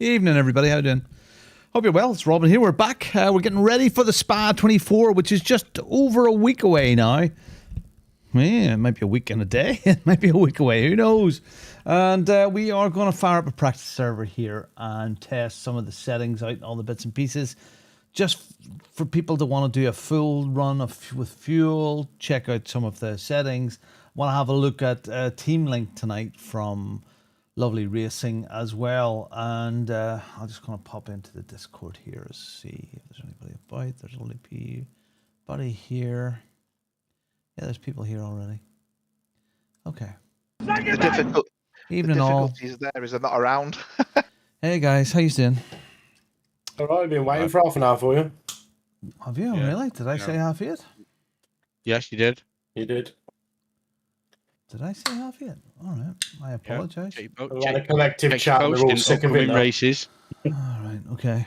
Evening, everybody. How you doing? Hope you're well. It's Robin here. We're back. We're getting ready for the Spa 24, which is just over a week away now. Yeah, it might be a week and a day. It might be a week away. Who knows? And we are going to fire up a practice server here and test some of the settings out and all the bits and pieces. Just for people to want to do a full run with fuel, check out some of the settings. Want to have a look at Team Link tonight from Lovely Racing as well. And I'm just going to pop into the Discord here to see if there's anybody about. There's only anybody here. Yeah, there's people here already. Okay. Evening all. The difficulty there is they're not around. Hey guys, how you doing? All right, I've been waiting for half an hour for you. Have you? Yeah. Really? Did I say half eight? Yes, you did. You did. Did I say half eight? All right. I apologise. We had a collective chat. We're all sick of it now. Races. All right. Okay.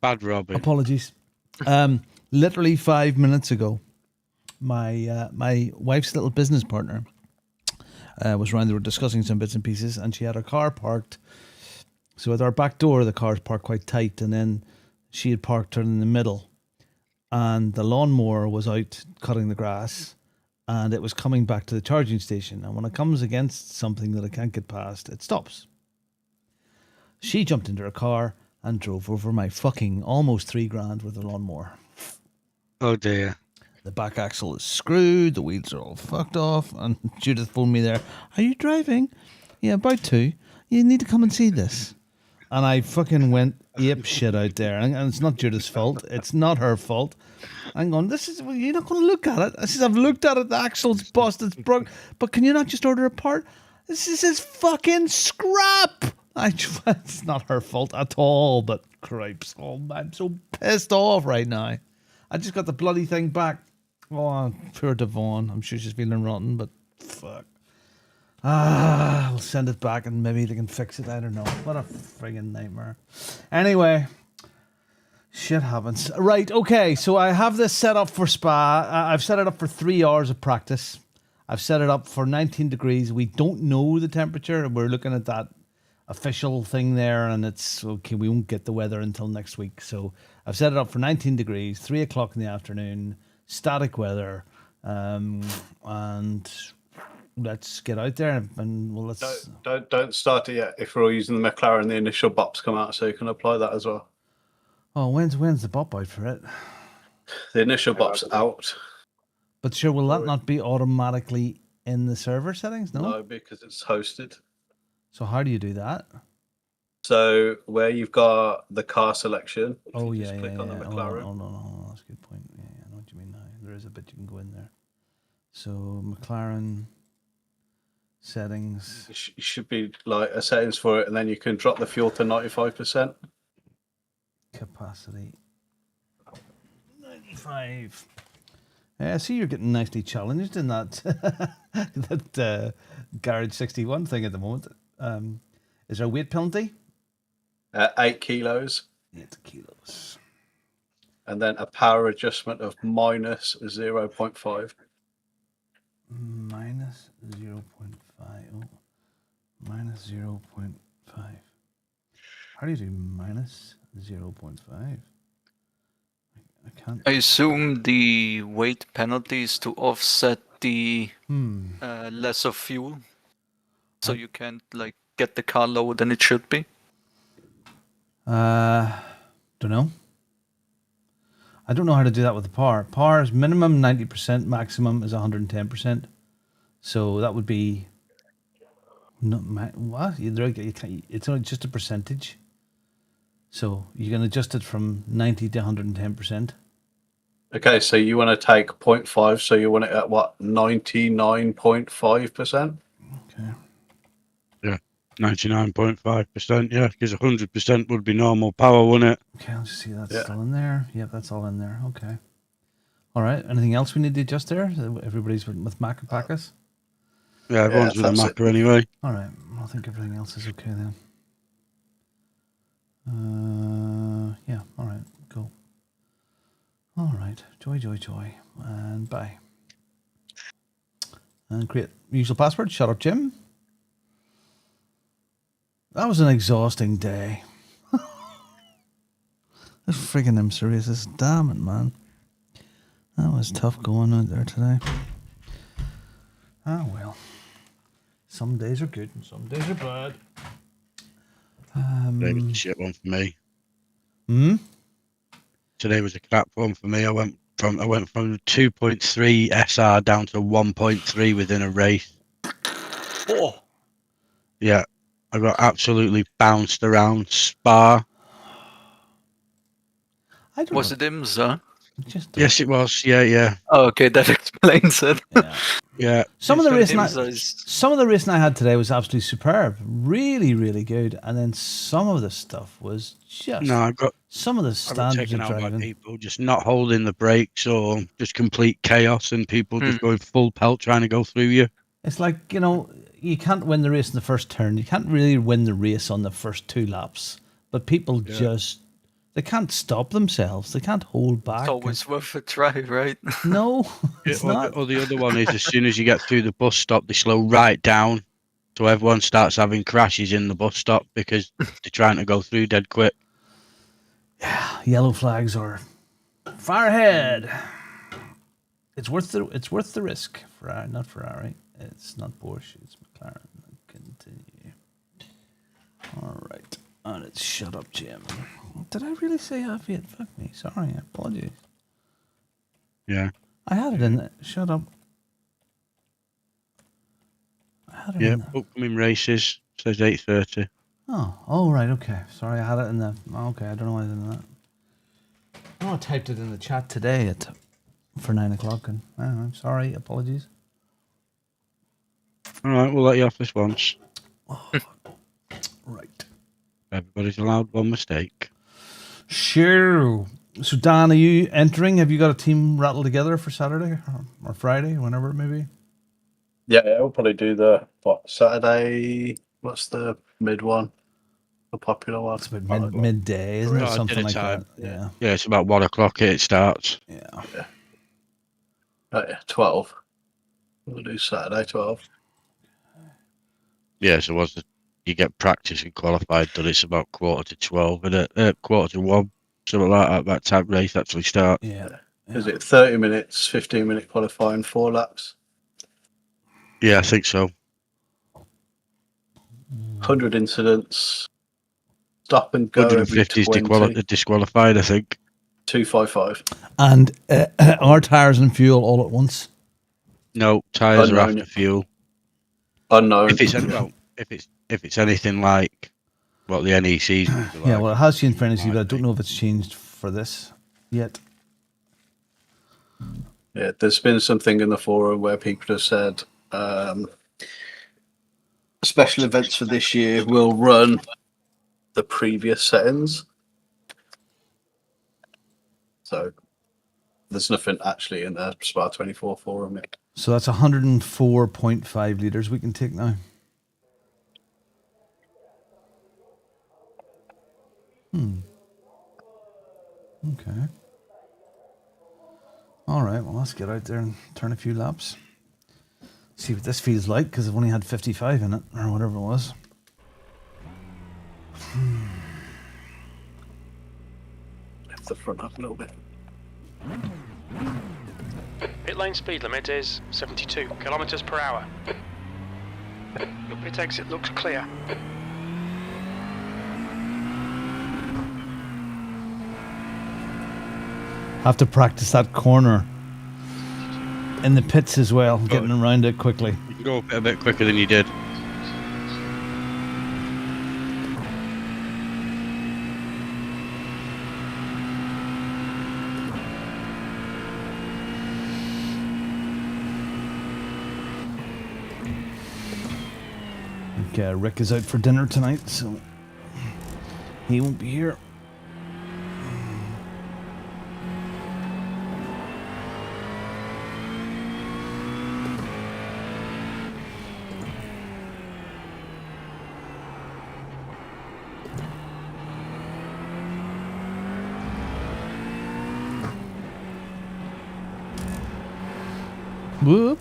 Bad Robin. Apologies. Literally 5 minutes ago, my wife's little business partner was around. They were discussing some bits and pieces, and she had her car parked. So at our back door, the car's parked quite tight, and then she had parked her in the middle, and the lawnmower was out cutting the grass, and it was coming back to the charging station. And when it comes against something that it can't get past, it stops. She jumped into her car and drove over my fucking almost $3,000 with the lawnmower. Oh dear. The back axle is screwed, the wheels are all fucked off, and Judith phoned me there. Are you driving? Yeah, about to. You need to come and see this. And I fucking went ape shit out there. And it's not Judith's fault. It's not her fault. I'm going, you're not going to look at it. I says, I've looked at it, the axle's busted, it's broke. But can you not just order a part? This is fucking scrap. It's not her fault at all, but cripes. Oh, I'm so pissed off right now. I just got the bloody thing back. Oh, poor Devon. I'm sure she's feeling rotten, but fuck. I'll send it back and maybe they can fix it. I don't know. What a friggin' nightmare. Anyway, shit happens. Right, okay, so I have this set up for Spa. I've set it up for 3 hours of practice. I've set it up for 19 degrees. We don't know the temperature. We're looking at that official thing there, and it's okay. We won't get the weather until next week. So I've set it up for 19 degrees, 3 o'clock in the afternoon, static weather, and let's get out there and well, let's don't start it yet. If we're all using the McLaren, the initial bops come out, so you can apply that as well. Oh, when's the bop out for it? The initial bop's out. But sure, will that not be automatically in the server settings? No, because it's hosted. So how do you do that? So where you've got the car selection, oh yeah, just click on the McLaren. Oh no, that's a good point. Yeah, I know what you mean now. There is a bit you can go in there. So McLaren settings. It should be like a settings for it, and then you can drop the fuel to 95%. Capacity 95. I see you're getting nicely challenged in that that Garage 61 thing at the moment. Is there a weight penalty? 8 kilos. 8 kilos. And then a power adjustment of minus 0.5. Minus 0.5. Oh, minus 0.5. How do you do minus 0.5? I can't. I assume the weight penalty is to offset the less of fuel, so you can't like get the car lower than it should be. Don't know. I don't know how to do that with the power. Power is minimum 90%, maximum is 110%. So that would be what? It's only just a percentage. So you can adjust it from 90 to 110%. Okay, so you want to take 0.5, so you want it at what, 99.5%? Okay. Yeah, 99.5%. Yeah, because 100% would be normal power, wouldn't it? Okay, let's see. That's still in there. Yep, that's all in there. Okay. All right. Anything else we need to adjust there? Everybody's with Mac Packas? Yeah, everyone's with a Maca anyway. All right. I think everything else is okay then. Yeah. All right. Cool. All right. Joy. And bye. And create usual password. Shut up, Jim. That was an exhausting day. This freaking IMSA races, damn it, man. That was tough going out there today. Ah, well. Some days are good and some days are bad. Today was a shit one for me. Hmm? Today was a crap one for me. I went from 2.3 SR down to 1.3 within a race. Oh, Yeah, I got absolutely bounced around Spa. I don't was know. it IMSA? Just Yes, it was. Yeah. Oh, okay, that explains it. yeah. Yeah. Some of the racing IMSA I had today was absolutely superb. Really, really good. And then some of the stuff was just No, I got some of the I got standards taken of out by driving. people just not holding the brakes or just complete chaos and people just going full pelt trying to go through you. It's like, you can't win the race in the first turn. You can't really win the race on the first 2 laps. But people they can't stop themselves. They can't hold back. It's always worth a try, right? No, it's not. Or the other one is as soon as you get through the bus stop, they slow right down. So everyone starts having crashes in the bus stop because they're trying to go through dead quick. Yellow flags are far ahead. It's worth the risk. Not Ferrari. It's not Porsche. It's McLaren. Continue. All right. And it's shut up, Jim. Did I really say F8? Fuck me. Sorry. I apologize. Yeah. I had it in there. Shut up. I had it Yeah. in there. Upcoming races says 8:30. Oh, right. Okay. Sorry, I had it in the. Okay, I don't know why I did that. No, I typed it in the chat today for 9 o'clock, and I'm sorry. Apologies. All right, we'll let you off this once. Right. Everybody's allowed one mistake. Sure. So, Dan, are you entering? Have you got a team rattled together for Saturday or Friday, whenever it may be? Yeah, we'll probably do the Saturday. What's the mid one? The popular one. It's about midday, isn't it? Something like that. Yeah. Yeah, it's about 1 o'clock it starts. Yeah. 12. We'll do Saturday 12. Yeah, so you get practice and qualified done, it's about 11:45, and at 1:45, something like that time race actually starts. Yeah. Is it 30 minutes, 15-minute qualifying, 4 laps? Yeah, I think so. 100 incidents. Stop and go. 150 is disqualified, I think. 255. And are tires and fuel all at once? No, tyres are Unknown. after fuel. Unknown. If it's anything like what the NEC's like. Yeah, well, it has changed for NEC, but I don't know if it's changed for this yet. Yeah, there's been something in the forum where people have said special events for this year will run the previous settings. So there's nothing actually in the Spa 24 forum yet. So that's 104.5 litres we can take now. Okay. All right, well, let's get out there and turn a few laps. See what this feels like, because I've only had 55 in it, or whatever it was. Lift the front up a little bit. Pit lane speed limit is 72 kilometers per hour. Your pit exit looks clear. Have to practice that corner in the pits as well, getting around it quickly. You can go a bit quicker than you did. Okay, Rick is out for dinner tonight, so he won't be here. Whoop.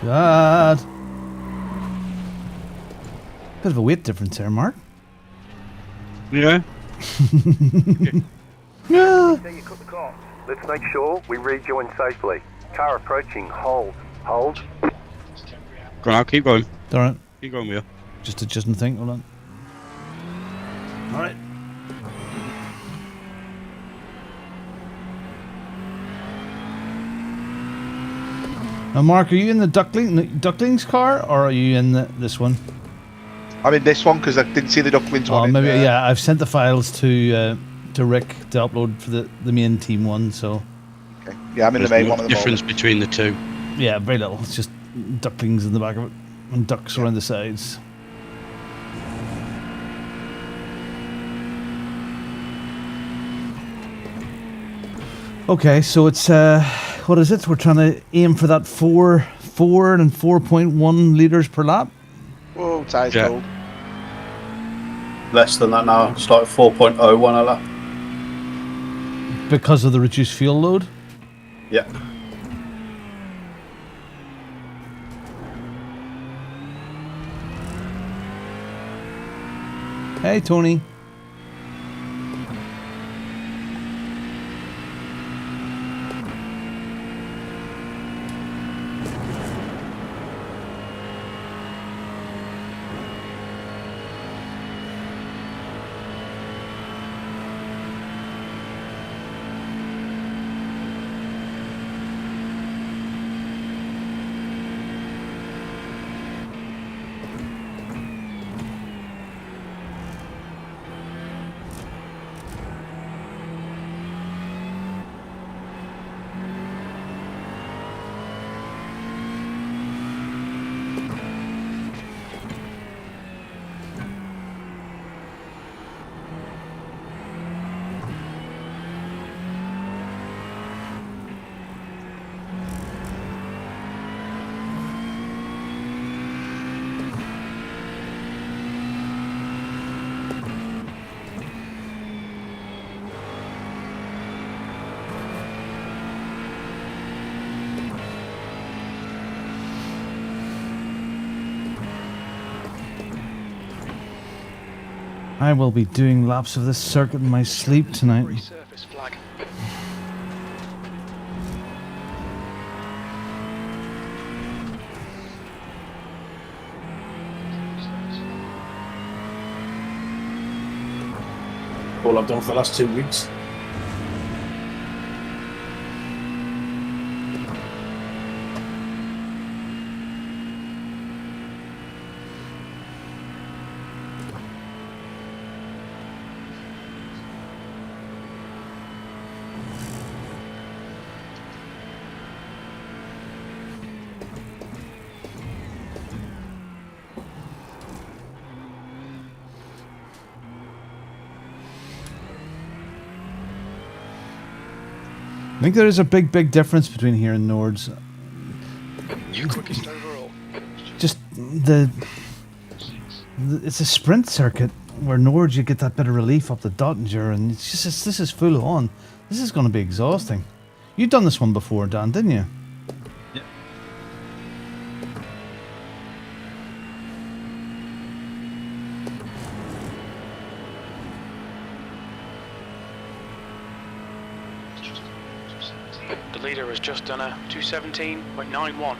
God. Bit of a weight difference there, Mark. Yeah. Yeah. There you cut the course. Let's make sure we rejoin safely. Car approaching. Hold. Hold. Go on, I'll keep going. All right. Keep going with you. Just adjusting the thing. Hold on. All right. Now, Mark, are you in the Ducklings car, or are you in this one? I'm in this one because I didn't see the Ducklings Oh, one. maybe yeah. I've sent the files to Rick to upload for the main team one. So Okay. Yeah, I'm in There's the main no one at the difference moment. between the two. yeah, very little. It's just ducklings in the back of it and ducks around the sides. Okay, so it's what is it? We're trying to aim for that 4 and 4.1 liters per lap. Whoa, tires Yeah. cold. Less than that now. It's like 4.01 a lap. Because of the reduced fuel load. Yeah. Hey, Tony. I will be doing laps of this circuit in my sleep tonight. Resurface flag. All I've done for the last 2 weeks. I think there is a big difference between here and Nords. New quickest overall. Just it's a sprint circuit where Nords you get that bit of relief up the Dottinger, and it's just this is full on. This is going to be exhausting. You've done this one before, Dan, didn't you? Yep. The leader has just done a 217.91.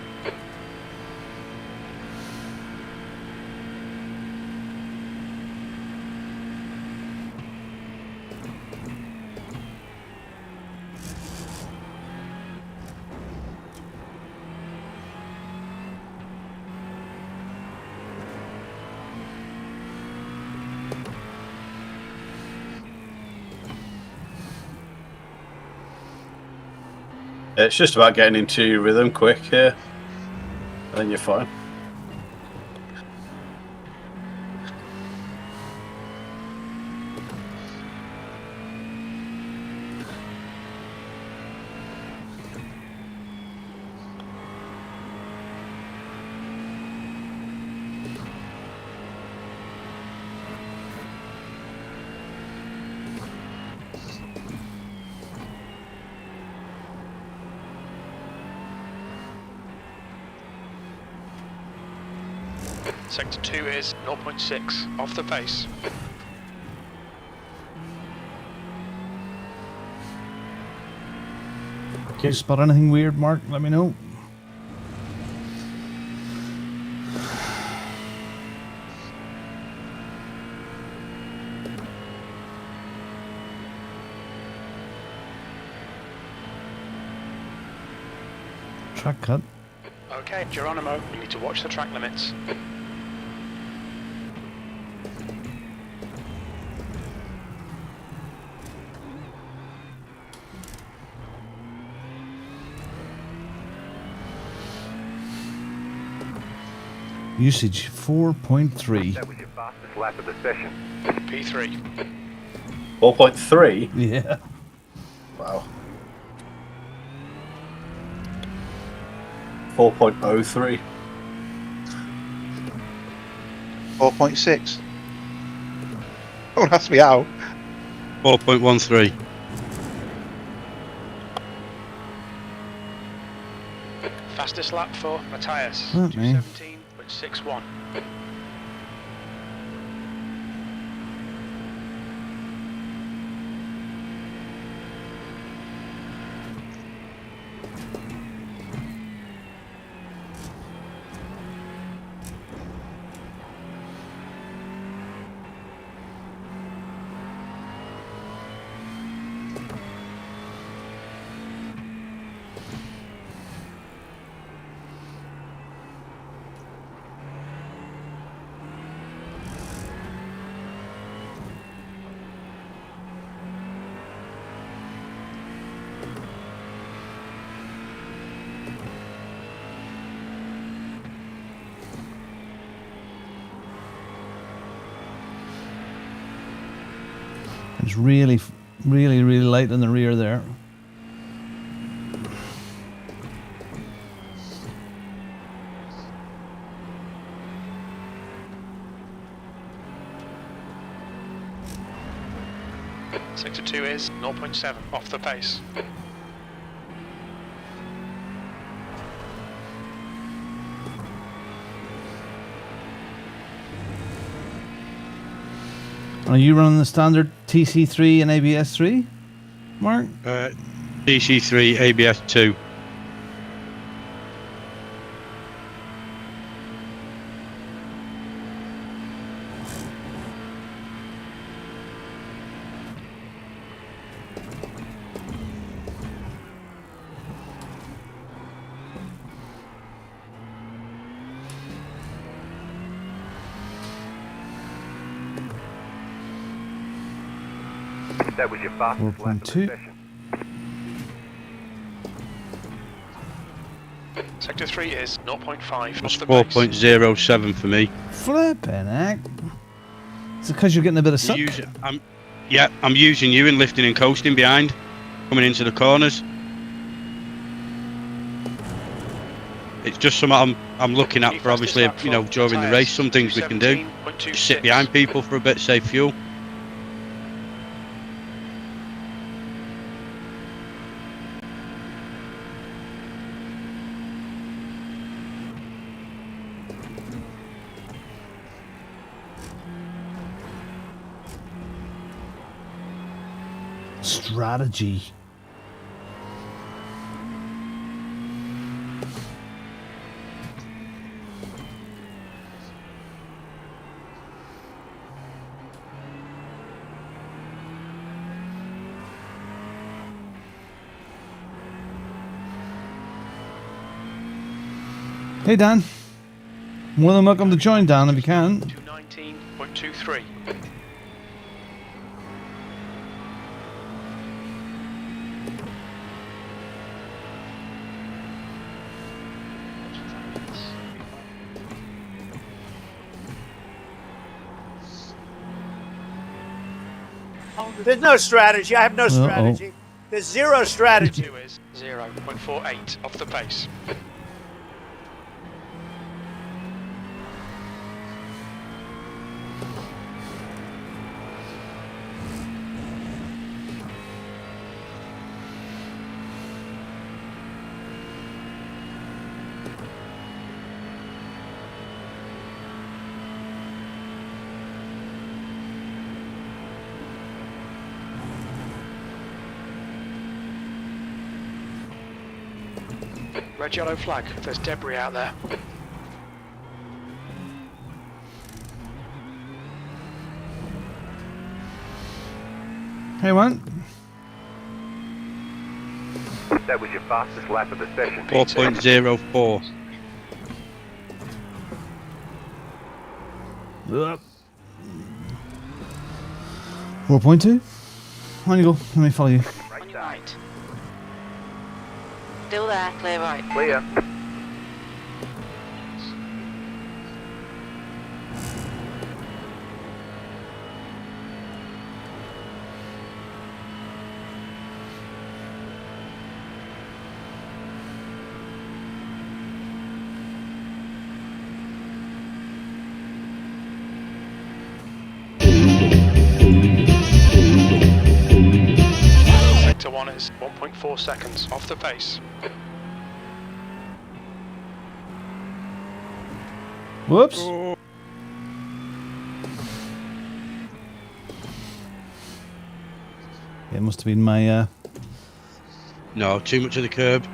It's just about getting into your rhythm quick here. And then you're fine. Sector 2 is 0.6 off the pace. If you spot anything weird, Mark, let me know. Track cut. Okay, Geronimo, you need to watch the track limits. Usage 4.3. That was your fastest lap of the session. P3. 4.3? Yeah. Wow. 4.03. 4.6. Don't ask me how. 4.13. Fastest lap for Matthias. Not me. 2:17.61. It's really light in the rear there. Sector 2 is 0.7 off the pace. Are you running the standard TC3 and ABS3, Mark? DC3, ABS2. That was your fastest lap of the 4.2. session. Sector 3 is 0.5 That's off the pace. 4.07 for me. Flippin' heck. Is it because you're getting a bit of suck? I'm using you and lifting and coasting behind, coming into the corners. It's just something I'm looking at for obviously, you know, during the race. Some things we can do. Just sit behind people for a bit, save fuel. Strategy. Hey Dan, more than welcome to join Dan if you can. 219.23. There's no strategy. I have no strategy. There's zero strategy. 2 is 0.48 off the pace. Red yellow flag. There's debris out there. Hey, what? That was your fastest lap of the session. 4.04. Up. 4.2. On you go. Let me follow you. On your right. Still there, clear right. Clear. Sector 1 is 1.4 seconds off the pace. Whoops. It must have been my No, too much of the curb.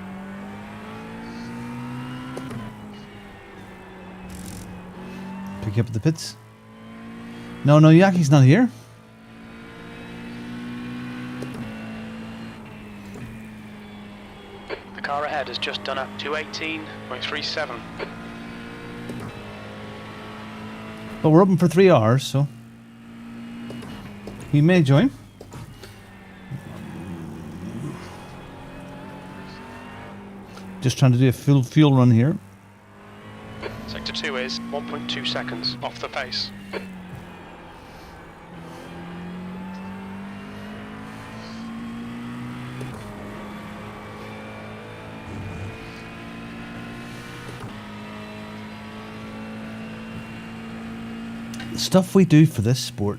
pick you up at the pits. No, Yaki's not here. The car ahead has just done a 218.37. But we're open for 3 hours, so he may join. Just trying to do a full fuel run here. Sector 2 is 1.2 seconds off the pace. The stuff we do for this sport.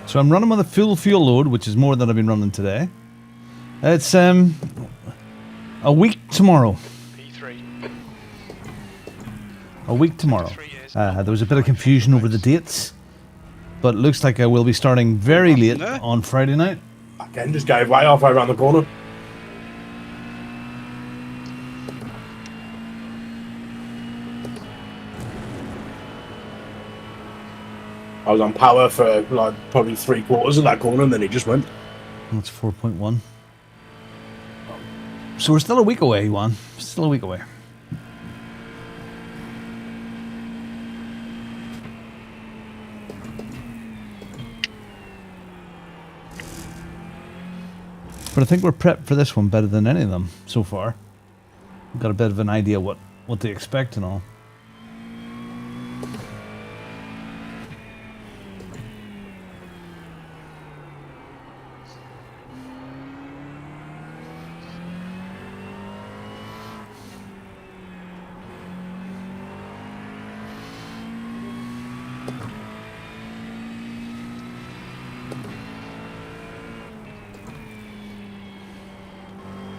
So I'm running with a full fuel load, which is more than I've been running today. It's a week tomorrow. P3. A week tomorrow. There was a bit of confusion over the dates, but it looks like I will be starting very late on Friday night. Again, just gave way halfway around the corner. I was on power for like probably 3/4 of that corner, and then it just went. That's 4.1. So we're still a week away, Juan. Still a week away. But I think we're prepped for this one better than any of them so far. We've got a bit of an idea what to expect and all.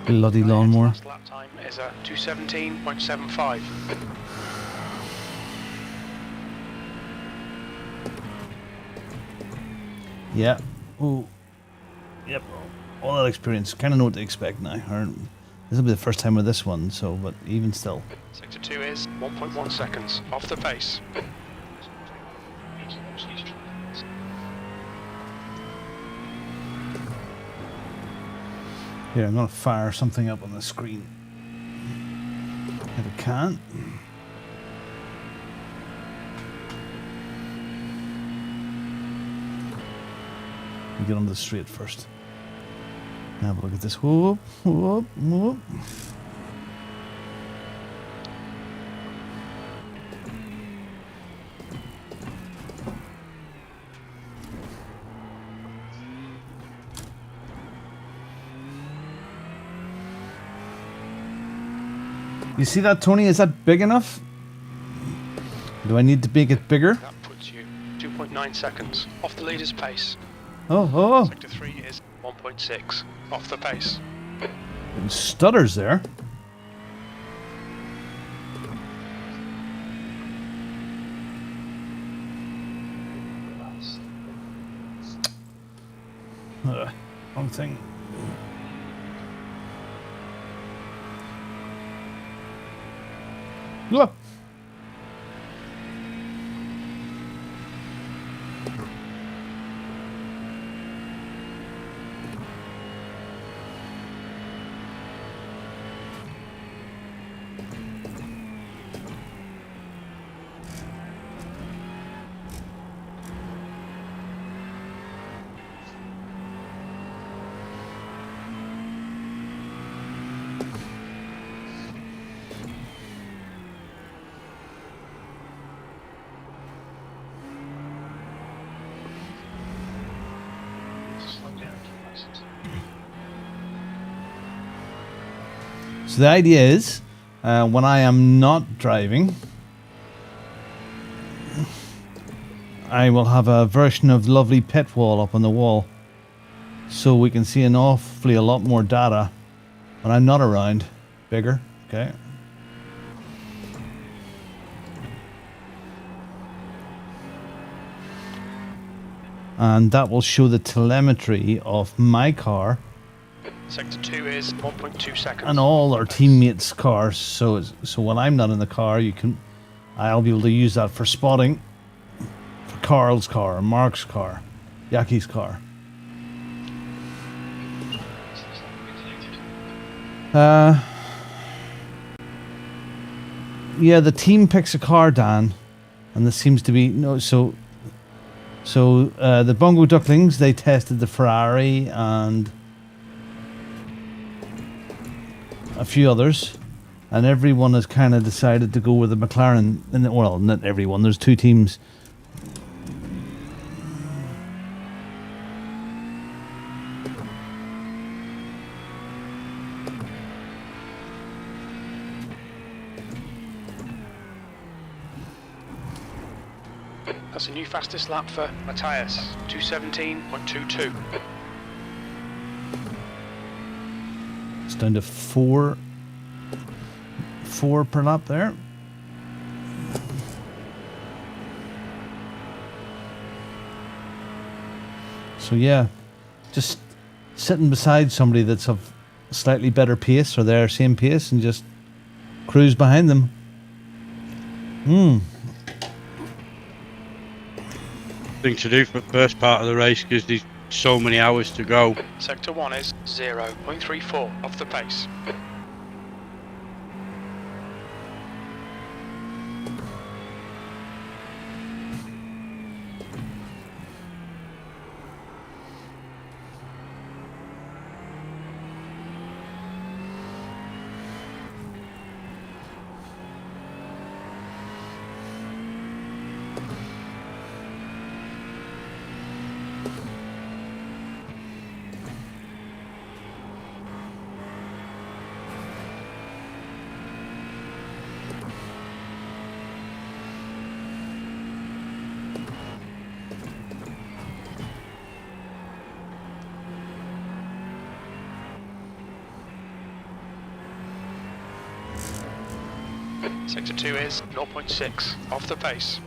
Bloody lawnmower. Last lap time is a 217.75. Yeah. Oh. Yep. All that experience. Kind of know what to expect now. This will be the first time with this one, so, but even still. Sector 2 is 1.1 seconds off the pace. Here, I'm going to fire something up on the screen. If I can. You get on the straight first. Now have a look at this. Whoop, whoop, whoop. You see that, Tony? Is that big enough? Do I need to make it bigger? That puts you 2.9 seconds off the leader's pace. Oh. Sector 3 is 1.6 off the pace. And stutters there. Wrong thing. Look. So the idea is, when I am not driving, I will have a version of lovely pit wall up on the wall, so we can see an awfully a lot more data when I'm not around. Bigger, okay. And that will show the telemetry of my car Sector 2 is 1.2 seconds. and all our teammates' cars. So when I'm not in the car, I'll be able to use that for spotting for Carl's car, Mark's car, Yaki's car. Yeah, the team picks a car, Dan, and this seems to be no. So the Bongo Ducklings, they tested the Ferrari and a few others, and everyone has kind of decided to go with the McLaren. And well, not everyone. There's two teams. That's a new fastest lap for Matthias, 2:17.22. It's down to four per lap there. So yeah, just sitting beside somebody that's of slightly better pace or their same pace and just cruise behind them. Thing to do for the first part of the race because there's so many hours to go. Sector 1 is 0.34 off the pace. Sector 2 is 0.6 off the pace.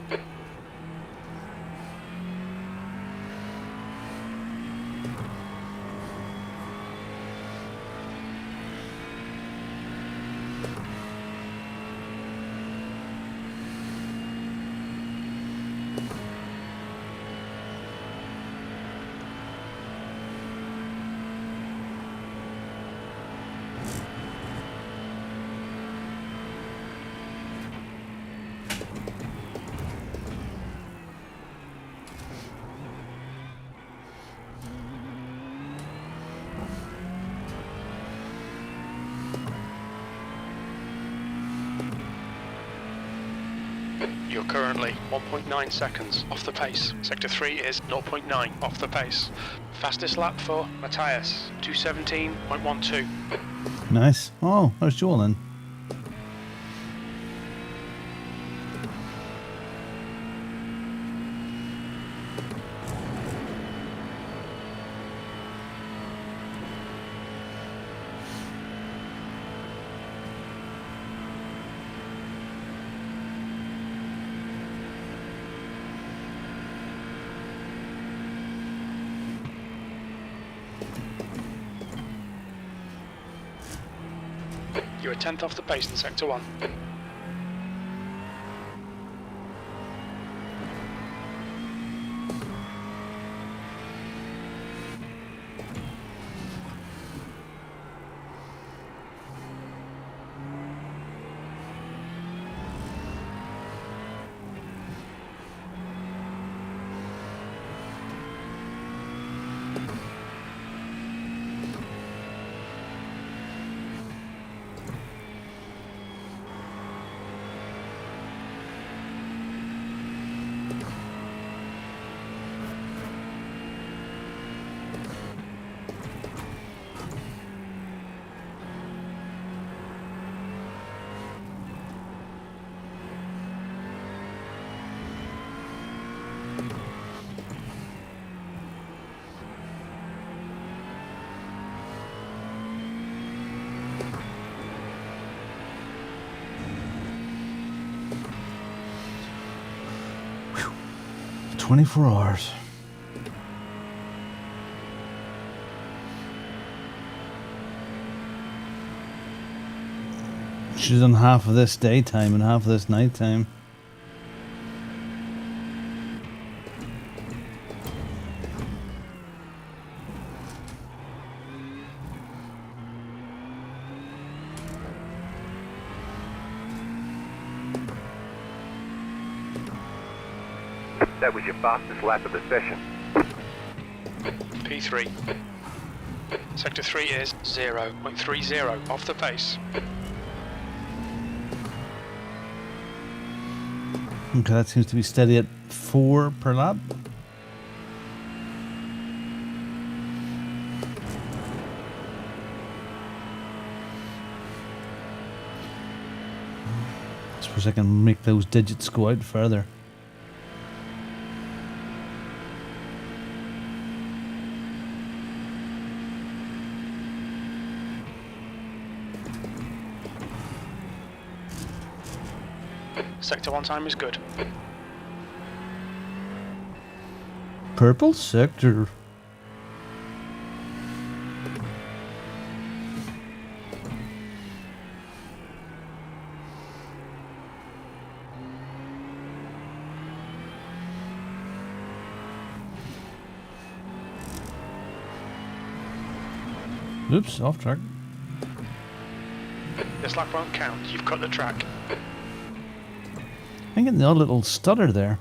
You're currently 1.9 seconds off the pace. Sector 3 is 0.9 off the pace. Fastest lap for Matthias, 2:17.12. Nice. Oh, there's Joel then. You're a tenth off the pace in sector 1. Whew. 24 hours. She's done half of this daytime and half of this nighttime. That was your fastest lap of the session. P3. Sector 3 is 0.30 off the pace. Okay, that seems to be steady at 4 per lap. I suppose I can make those digits go out further. Sector 1 time is good. Purple sector. Oops, off track. This lap won't count. You've cut the track. I'm getting the odd little stutter there.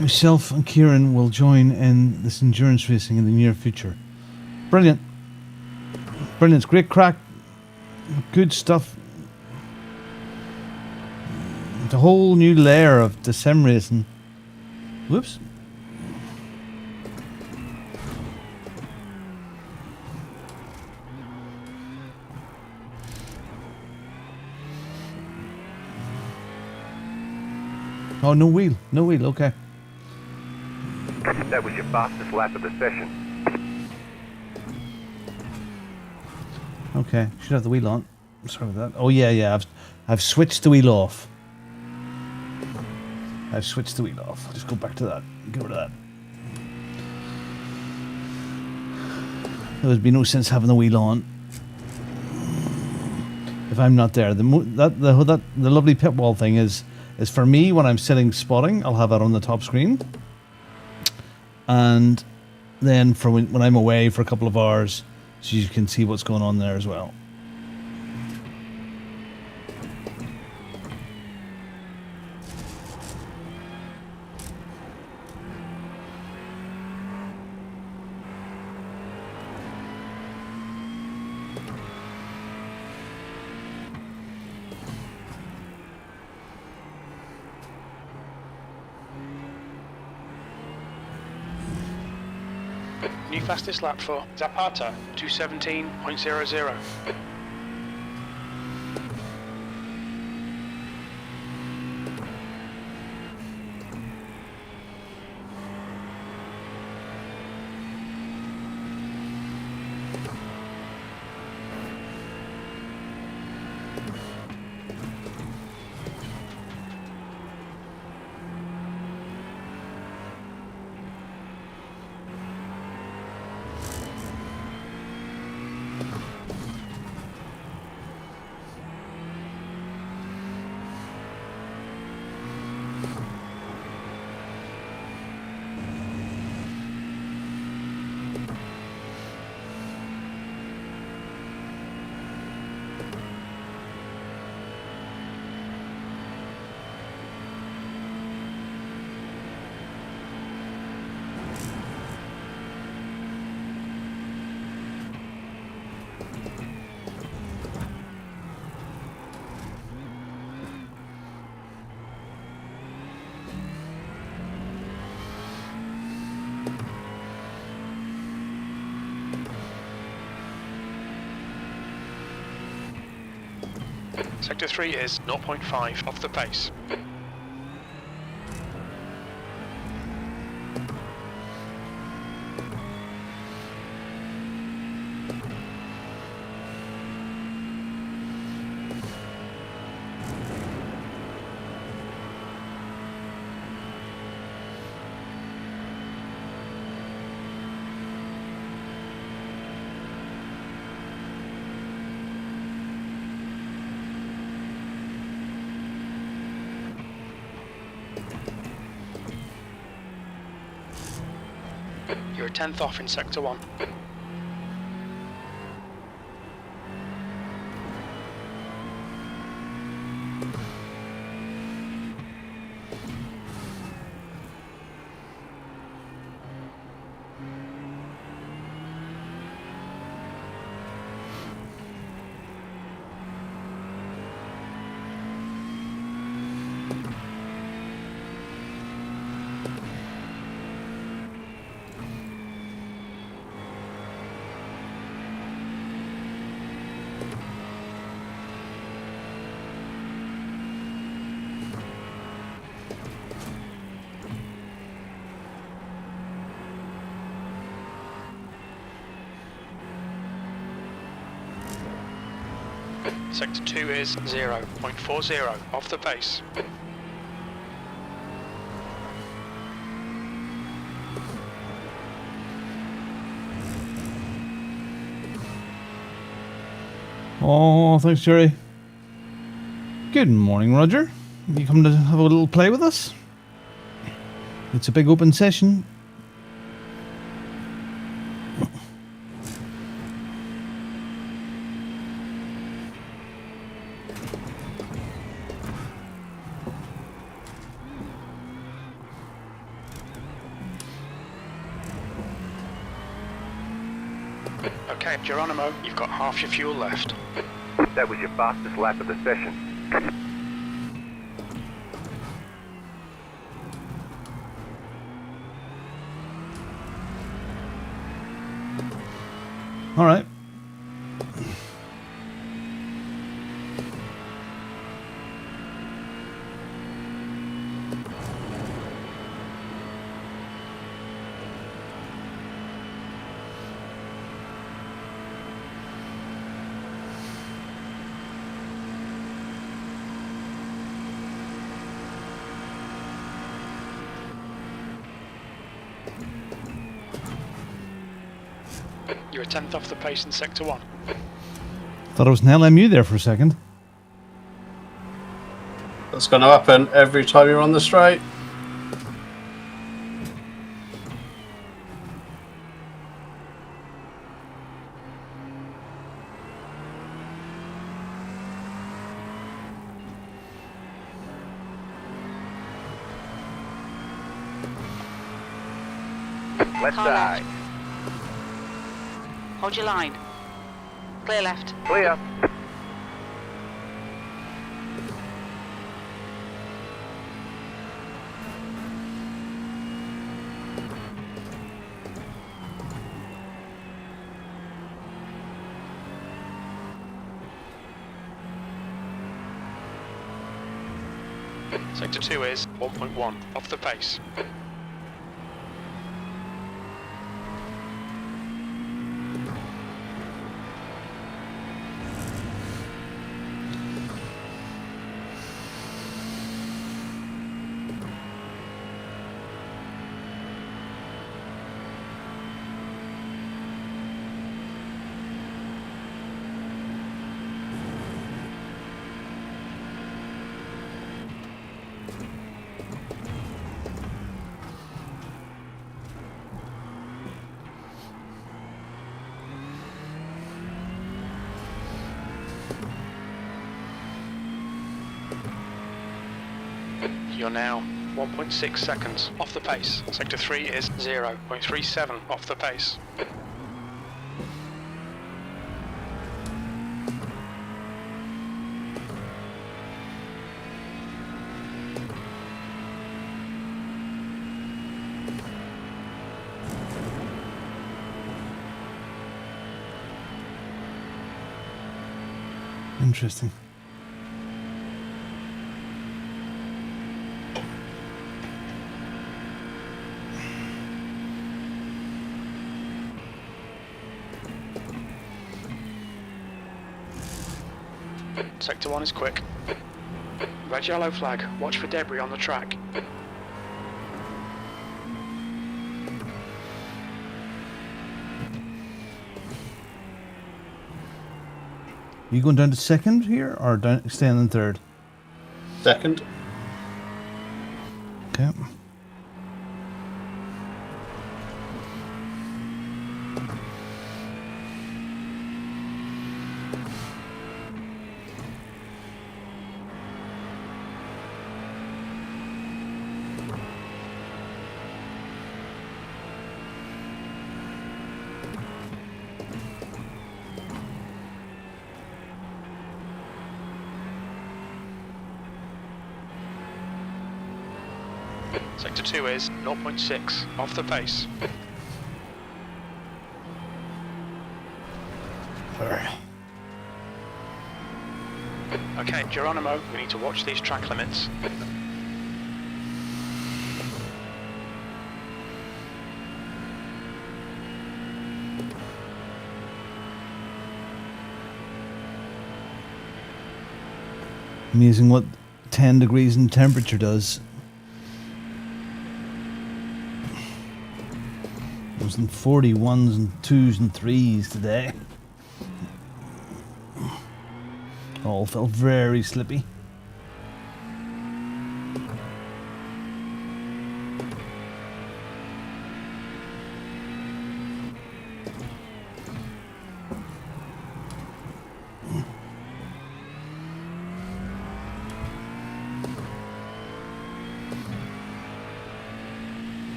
Myself and Kieran will join in this endurance racing in the near future. Brilliant. Brilliant. It's great crack. Good stuff. It's a whole new layer of the sim racing. Whoops. Oh, no wheel. No wheel. Okay. That was your fastest lap of the session. Okay, should have the wheel on. Sorry about that. Oh yeah. I've switched the wheel off. I've switched the wheel off. I'll just go back to that. Get rid of that. There would be no sense having the wheel on if I'm not there. The lovely pit wall thing is for me when I'm sitting spotting. I'll have that on the top screen. And then for when I'm away for a couple of hours, so you can see what's going on there as well. New fastest lap for Zapata, 217.00. Sector 3 is 0.5 off the pace. You're a tenth off in Sector 1. Sector 2 is 0.40 off the pace. Oh, thanks, Jerry. Good morning, Roger. Have you come to have a little play with us? It's a big open session. Okay, Geronimo, you've got half your fuel left. That was your fastest lap of the session. All right. You're a tenth off the pace in Sector 1. Thought it was an LMU there for a second. That's going to happen every time you're on the straight. Left Car side. left. Hold your line. Clear left. Clear. Sector 2 is 1.1 off the pace. You're now 1.6 seconds off the pace. Sector 3 is 0.37 off the pace. Interesting. Sector 1 is quick. Red yellow flag, watch for debris on the track. Are you going down to second here or down, staying in third? Second. Okay. Sector 2 is 0.6 off the pace. Okay, Geronimo, we need to watch these track limits. Amazing what 10 degrees in temperature does. It was in 41s and 2s and 3s today. All felt very slippy.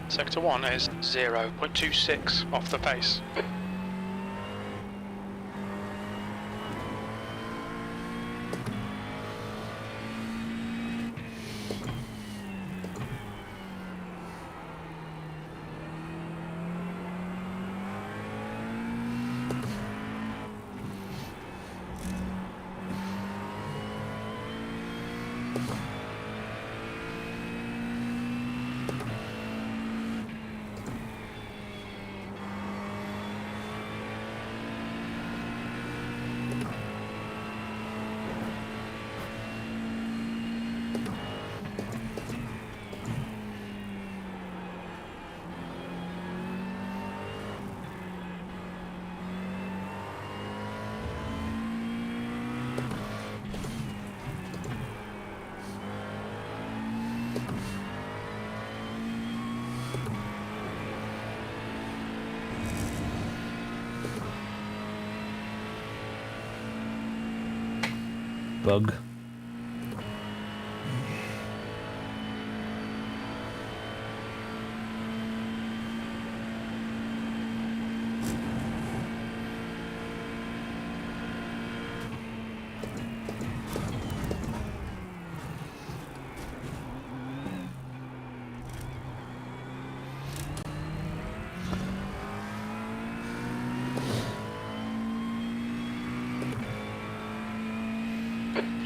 Sector 1 is 0.26 off the pace. Bug.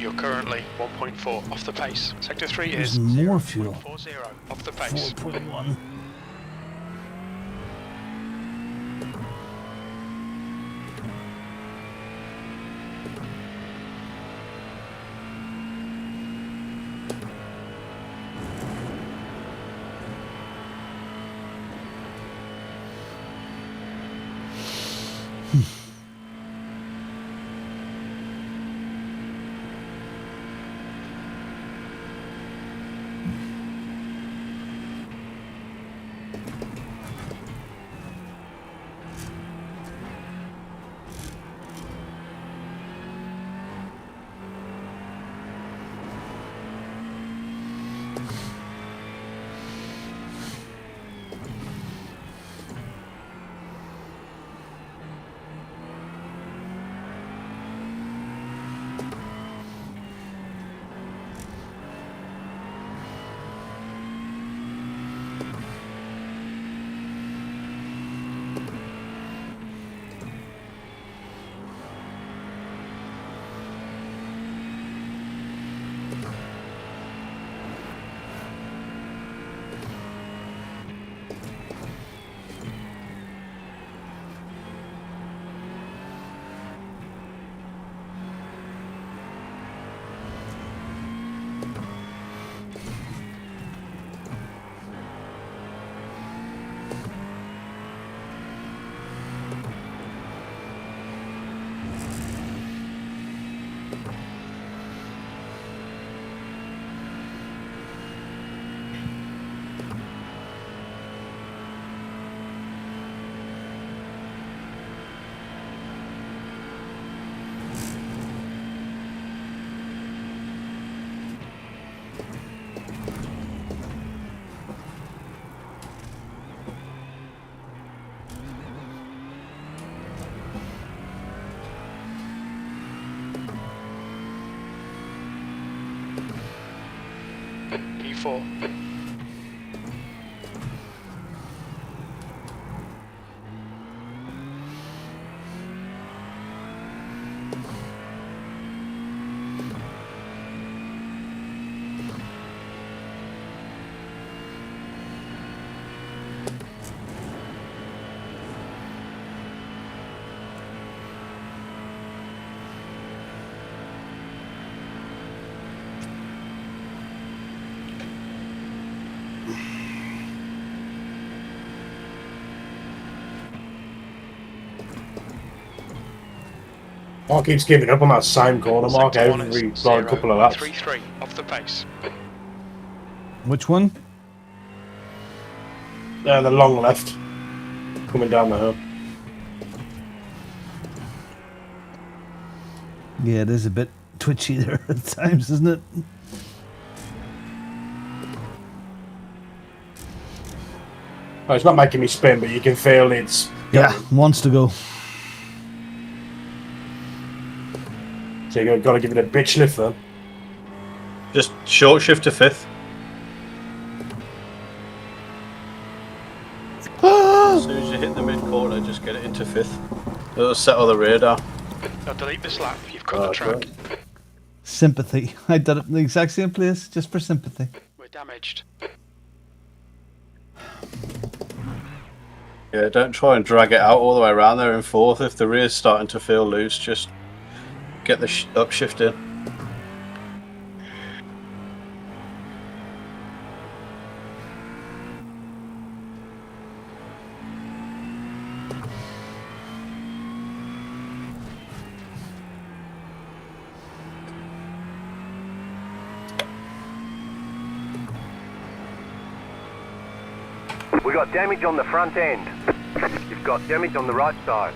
You're currently 1.4 off the pace. Sector 3 is Using more fuel. 0.40 off the pace. 4.1. P4. Mark keeps giving up on that same corner, Mark. Sector 1 Every is like, couple of laps. 0.33 off the pace. Which one? The long left. Coming down the hill. Yeah, it is a bit twitchy there at times, isn't it? Oh, it's not making me spin, but you can feel it's... Yeah, wants to go. So you've got to give it a bitch lift then. Just short shift to 5th. As soon as you hit the mid corner, just get it into 5th. It'll settle the radar. Now delete this lap. You've cut the track. Right. Sympathy. I did it in the exact same place, just for sympathy. We're damaged. Yeah, don't try and drag it out all the way around there in 4th. If the rear's starting to feel loose, just get the upshift in. We got damage on the front end. You've got damage on the right side.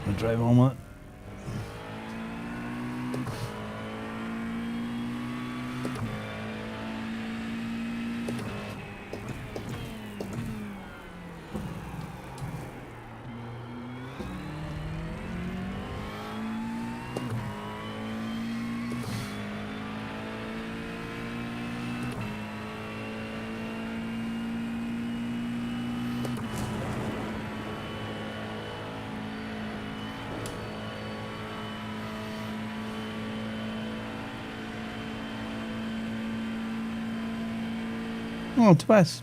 I'll drive on with it. Oh, Tobias.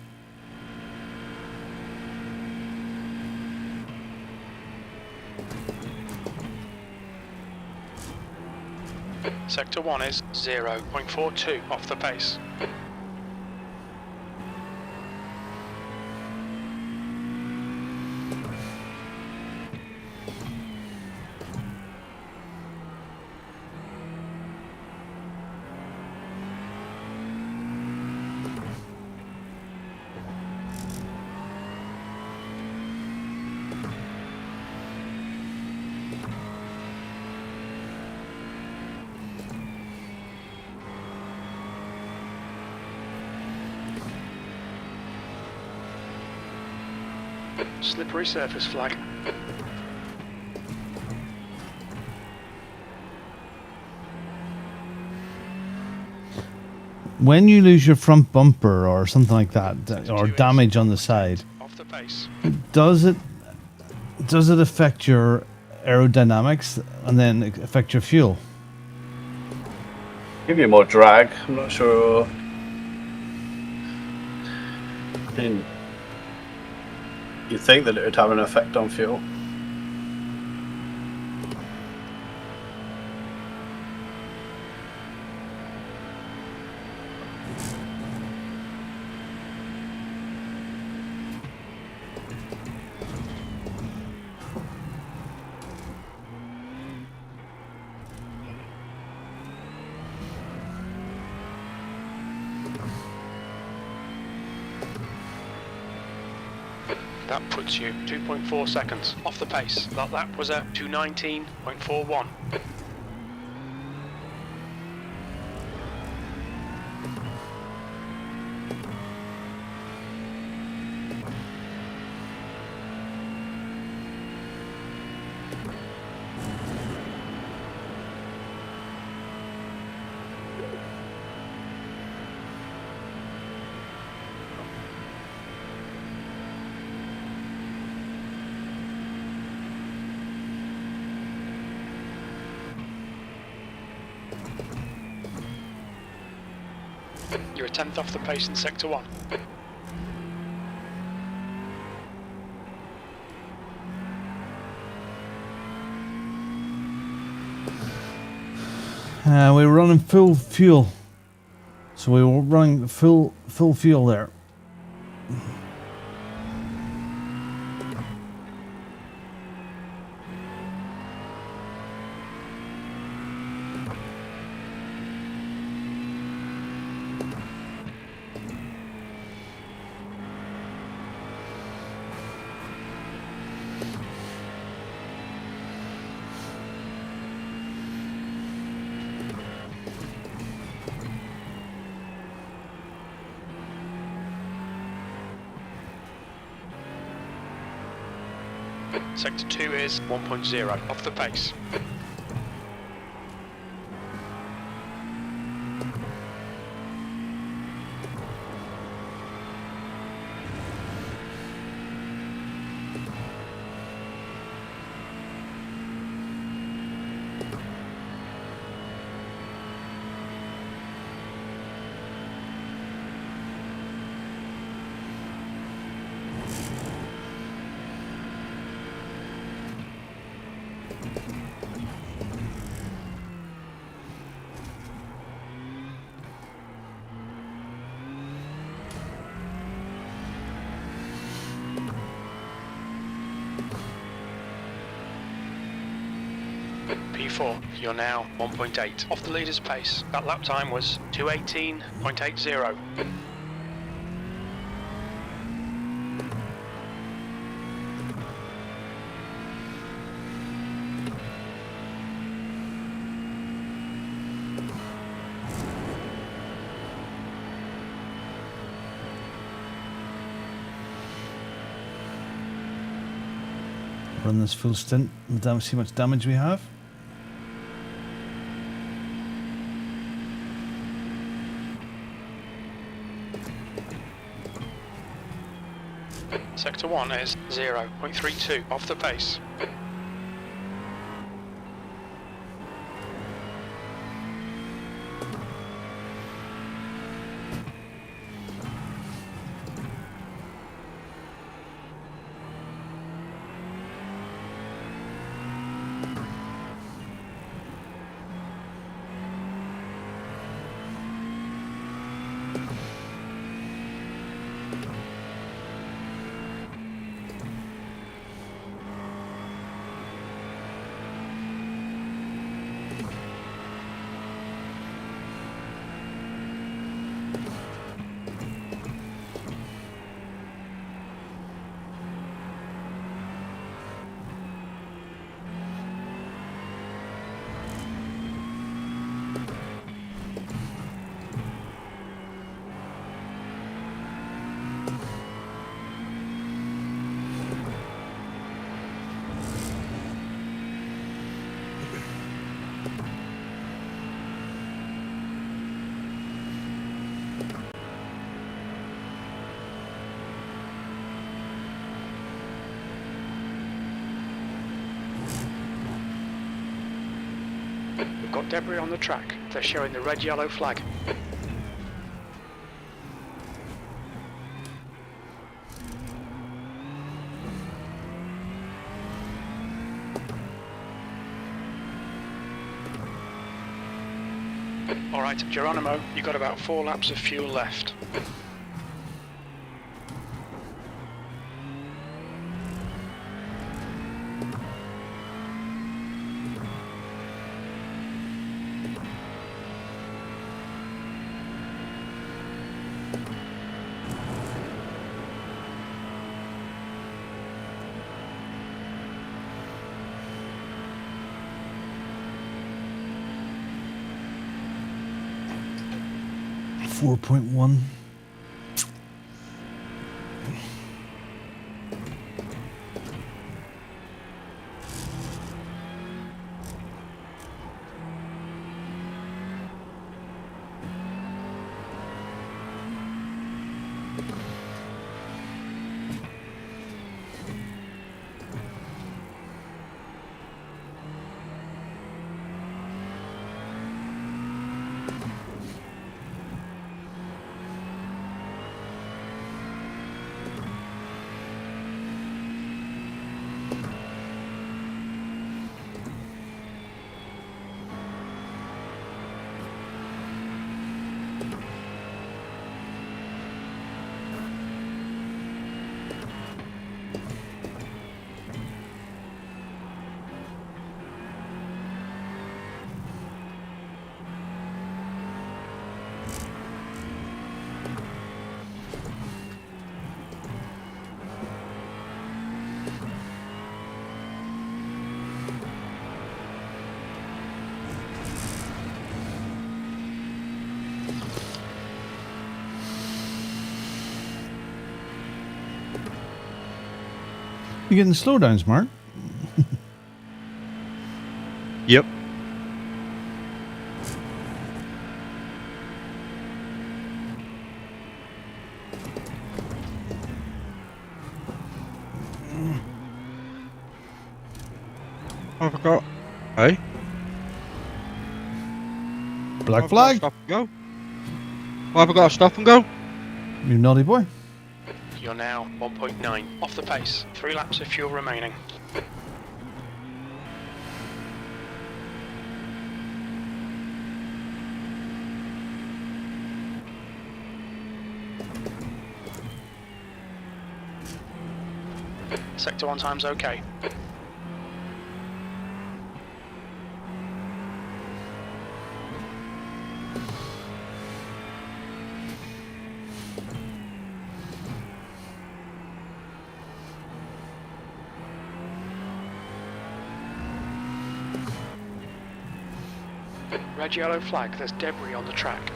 Sector 1 is 0.42 off the pace. Slippery surface flag. When you lose your front bumper or something like that, or damage on the side, Off the pace. does it affect your aerodynamics and then affect your fuel? Give you more drag. I'm not sure. You think that it would have an effect on fuel? That puts you 2.4 seconds off the pace. That lap was a 2:19.41. You're a tenth off the pace in Sector 1. We were running full fuel, so we were running full fuel there. Sector 2 is 1.0 off the pace. P4, you're now 1.8 off the leader's pace. That lap time was 2:18.80. Run this full stint and see how much damage we have. Sector 1 is 0.32 off the pace. We've got debris on the track. They're showing the red-yellow flag. Alright, Geronimo, you've got about 4 laps of fuel left. .1. You getting the slowdowns, Mark? Yep. I forgot. Hey? Black flag. Stop and go. Why have I got to stop and go? You naughty boy. You're now 1.9 off the pace. 3 laps of fuel remaining. Sector 1 time's okay. Red yellow flag, there's debris on the track.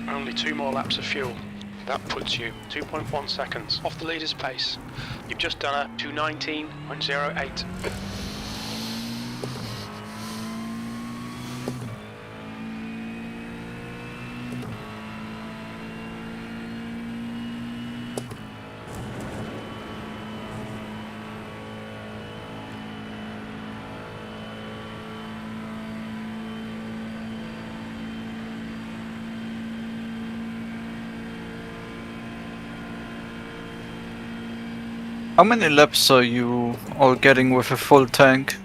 Only 2 more laps of fuel. That puts you 2.1 seconds off the leader's pace. You've just done a 2:19.08. How many laps are you all getting with a full tank?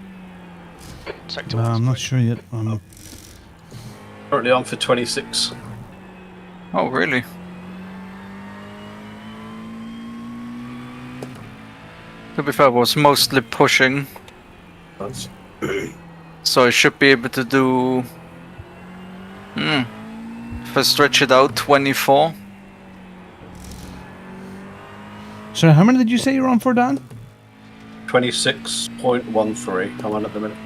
Sector I'm 1's not clear. sure yet. Currently on for 26. Oh, really? To be fair, I was mostly pushing, That's so I should be able to do... If I stretch it out, 24. So how many did you say you're on for, Dan? 26.13 I'm on at the minute.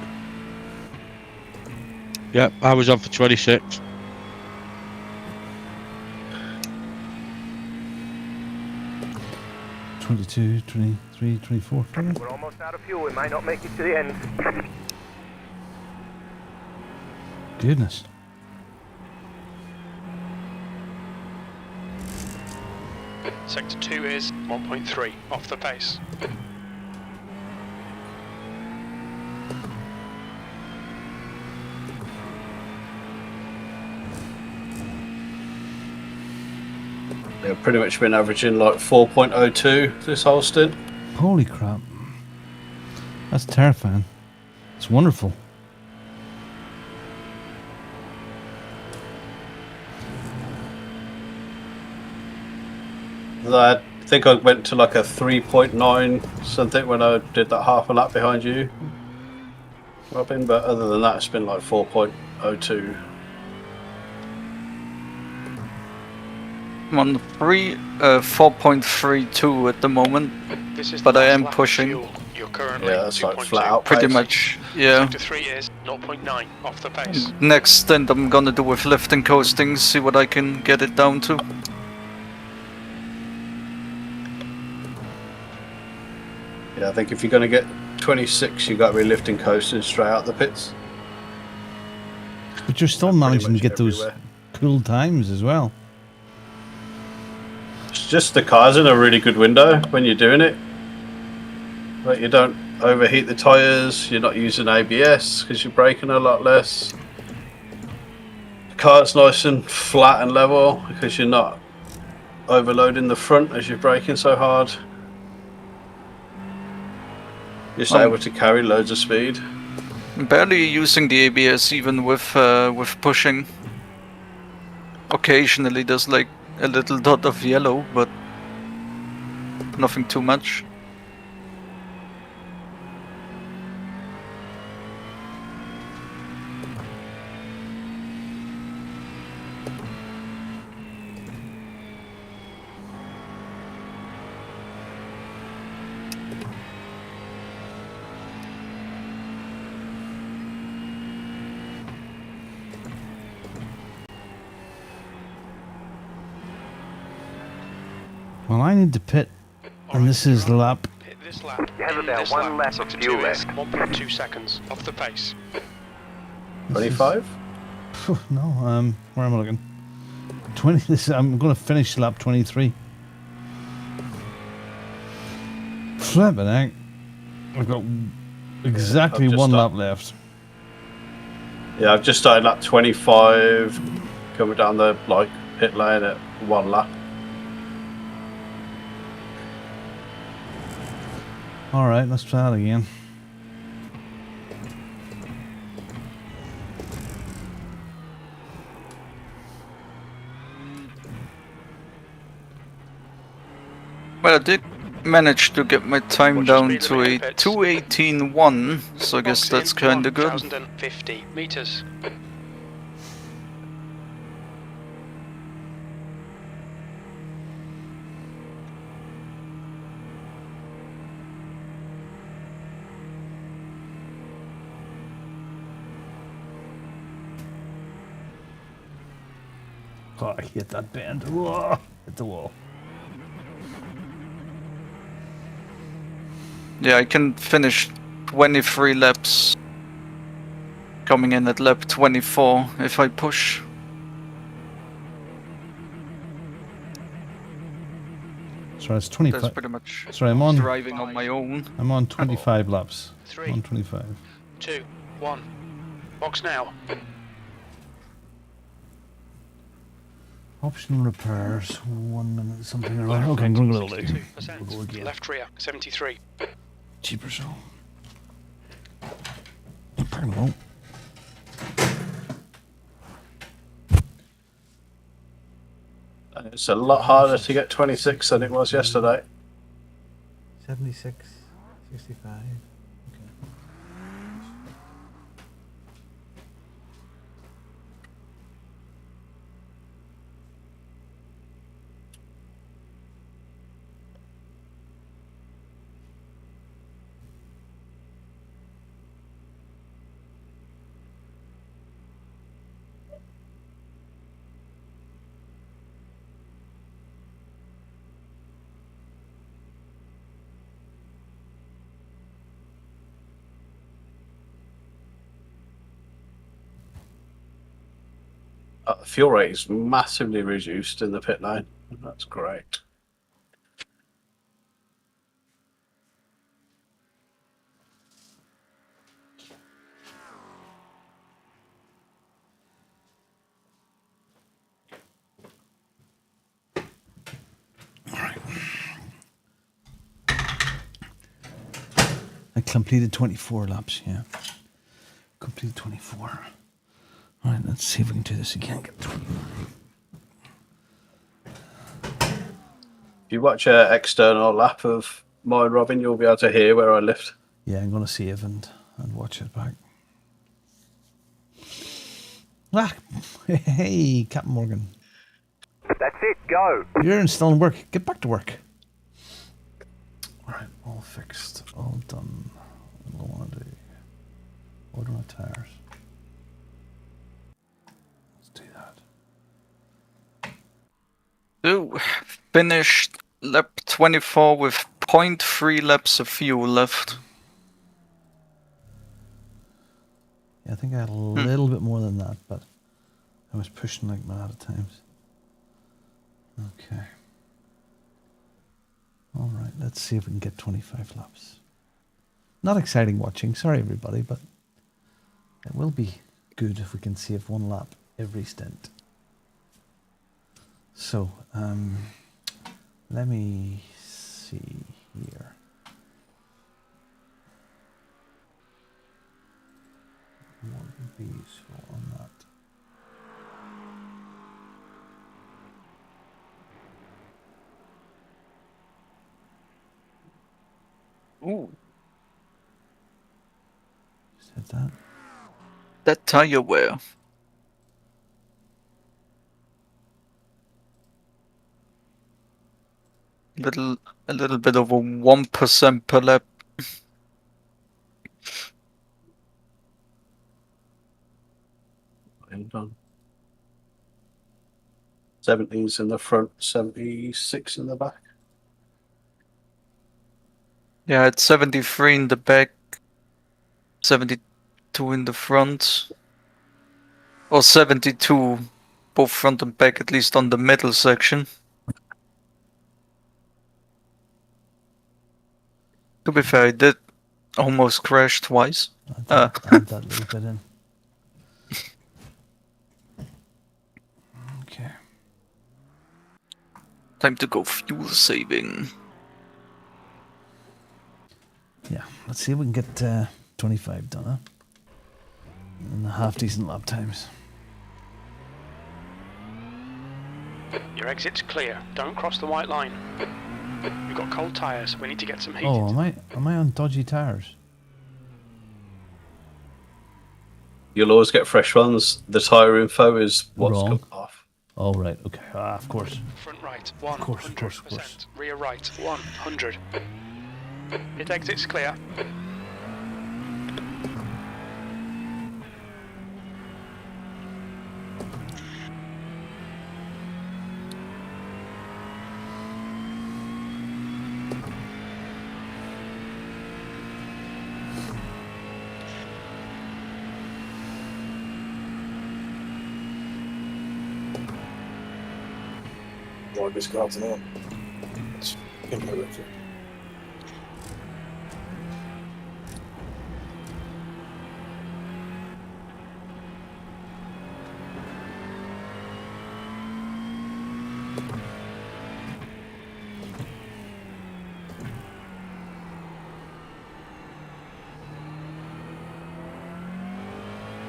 Yep, I was on for 26. $22, $23, $24. We're almost out of fuel. We might not make it to the end. Goodness. Sector 2 is 1.3 off the pace. Yeah, pretty much been averaging like 4.02 this whole stint. Holy crap. That's terrifying. It's wonderful. I think I went to like a 3.9 something when I did that half a lap behind you, Robin, but other than that it's been like 4.02. I'm on 4.32 at the moment, This is but the I last am lap of pushing. fuel. You're currently Yeah, that's like 2.2. flat out Pretty pace. much, yeah. Sector 3 is 0.9 off the pace. Next stint I'm gonna do with lift and coasting, see what I can get it down to. Yeah, I think if you're going to get 26 you got to be lifting coasting straight out the pits. But you're still Pretty managing to much get those everywhere. cool times as well. It's just the car's in a really good window when you're doing it. Like you don't overheat the tyres, you're not using ABS because you're braking a lot less. The car's nice and flat and level because you're not overloading the front as you're braking so hard. You're just able to carry loads of speed. I'm barely using the ABS even with pushing. Occasionally there's like a little dot of yellow, but nothing too much. Well, I need to pit, and this is lap. Hit this lap. You have In about this one lap of Sector fuel 2 is left. 1.2 seconds off the pace. 25? No, where am I looking? 20. I'm going to finish lap 23. Flipping heck. I've got exactly I've just one lap stopped. left. Yeah, I've just started lap 25, coming down the pit lane at one lap. Alright, let's try that again. Well, I did manage to get my time What's your down speed to limit a in pits? 2:18.1, so I guess Box in that's kind of good. 1,050 meters. Oh, I hit that bend. Whoa, hit the wall. Yeah, I can finish 23 laps coming in at lap 24 if I push. Sorry, it's That's 25. pretty much Sorry, I'm on driving on my own. 25 laps. 3, I'm on 25. 2, 1. Box now. Option repairs, 1 minute something or other. Okay, I'm going to go a little later. 62%. We'll go again. Left rear, 73. Cheaper so. Pardon. It's a lot harder to get 26 than it was yesterday. 76, 65. The fuel rate is massively reduced in the pit lane. That's great. I completed 24 laps, yeah. Completed 24. Alright, let's see if we can do this again. Get 25. If you watch an external lap of mine, Robin, you'll be able to hear where I lift. Yeah, I'm going to save and watch it back. Ah, hey, Captain Morgan. That's it, go. You're still in work. Get back to work. Alright, all fixed. All done. What do I want to do? Order my tires. Let's do that. So, finished lap 24 with 0.3 laps of fuel left. Yeah, I think I had a little bit more than that, but I was pushing like mad at times. Okay. Alright, let's see if we can get 25 laps. Not exciting watching, sorry everybody, but it will be good if we can save 1 lap every stint. So, let me see here. What would be useful on that? Ooh, Said that. that tire wear. A little bit over 1% per lap. Done. 70s in the front, 76 in the back. Yeah, it's 73 in the back, 72 in the front. Or 72, both front and back, at least on the middle section. To be fair, I did almost crash twice. Add that little bit in. Okay. Time to go fuel saving. Yeah, let's see if we can get 25 done, huh? And half decent lap times. Your exit's clear. Don't cross the white line. We've got cold tyres. We need to get some heat. Oh, am I on dodgy tires? You'll always get fresh ones. The tyre info is what's Wrong. come off. Oh, right, okay. Of course. Front right, 100%. Of course. Rear right, 100. It exits clear. Drive this car tonight. It's imperative.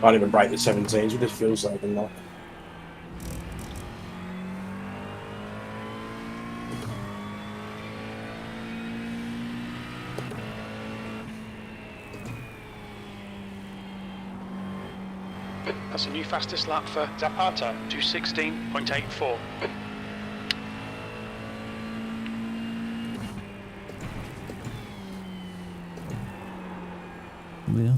Can't even break the 17s with this fuel saving now. That's a new fastest lap for Zapata, 2:16.84. Yeah.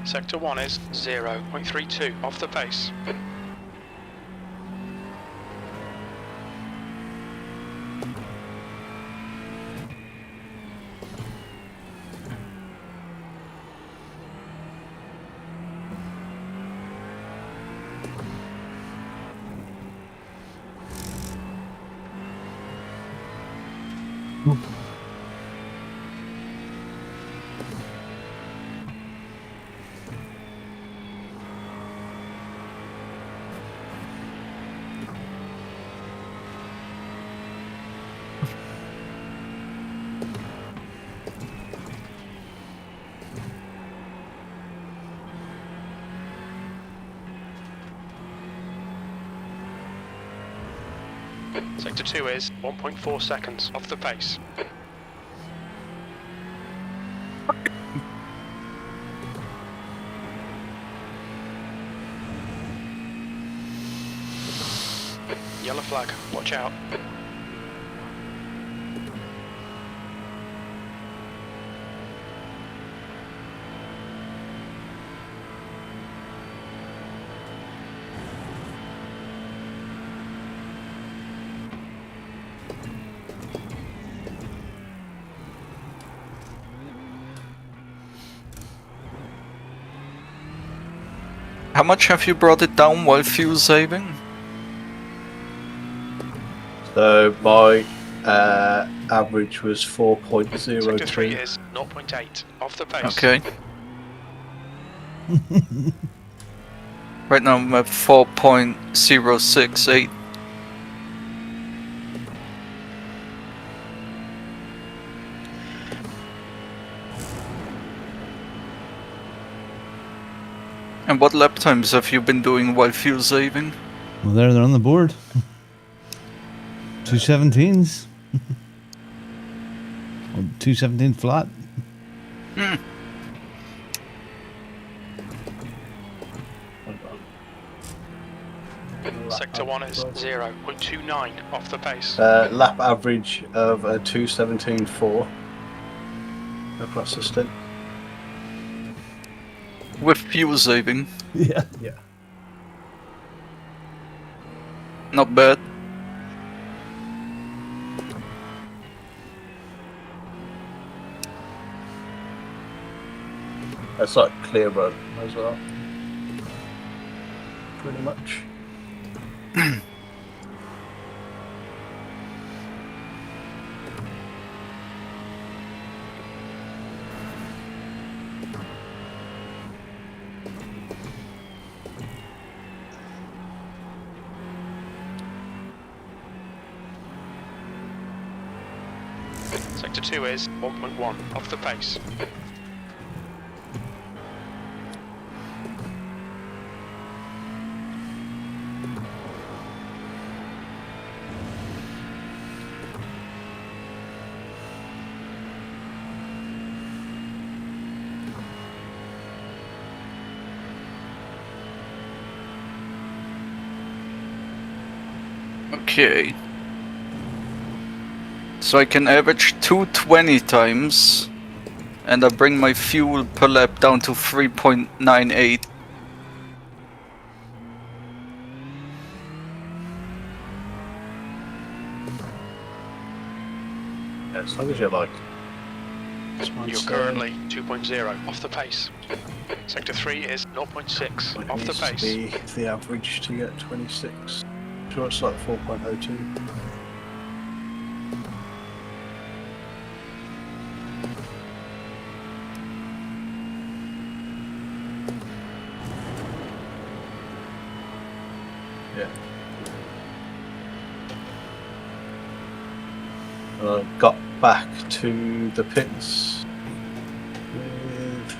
Sector 1 is 0.32 off the pace. Sector 2 is 1.4 seconds off the pace. Yellow flag, watch out. How much have you brought it down while fuel saving? So my average was Sector 3 4.02. is 0.8 off the pace. Okay. Right now I'm at 4.068. And what lap times have you been doing while fuel saving? Well, they're on the board. 217s. 217 flat. Sector 1 is 0.29 off the pace. Lap average of a 2:17.4 across the stint. With fuel saving? Yeah. Yeah. Not bad. That's like clear run as well. Pretty much. Sector 2 is 1.1 off the pace. Okay. So I can average 220 times, and I bring my fuel per lap down to 3.98. Yeah, as long as you're like. You're currently 2.0 off the pace. Sector 3 is 0.6 off the pace. The average to get 26. Sure, it's like 4.02. Yeah. And I got back to the pits with.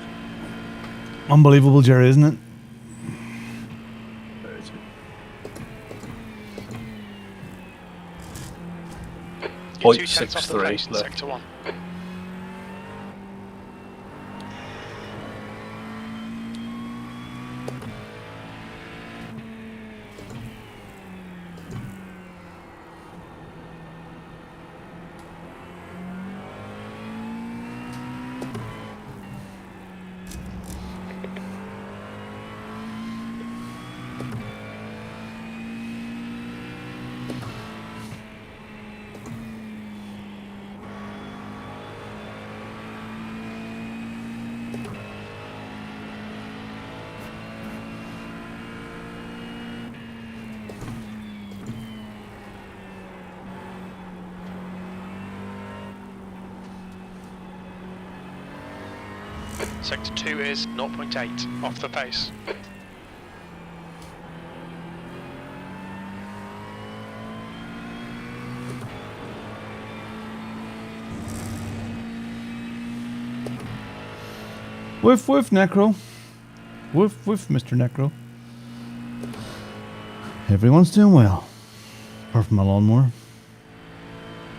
Unbelievable, Jerry, isn't it? Where is it? You're 2 tenths off the 0.63 pace in left. Sector 1. Sector 2 is 0.8 off the pace. Woof, woof, Necro. Woof, woof, Mr. Necro. Everyone's doing well. Apart from my lawnmower.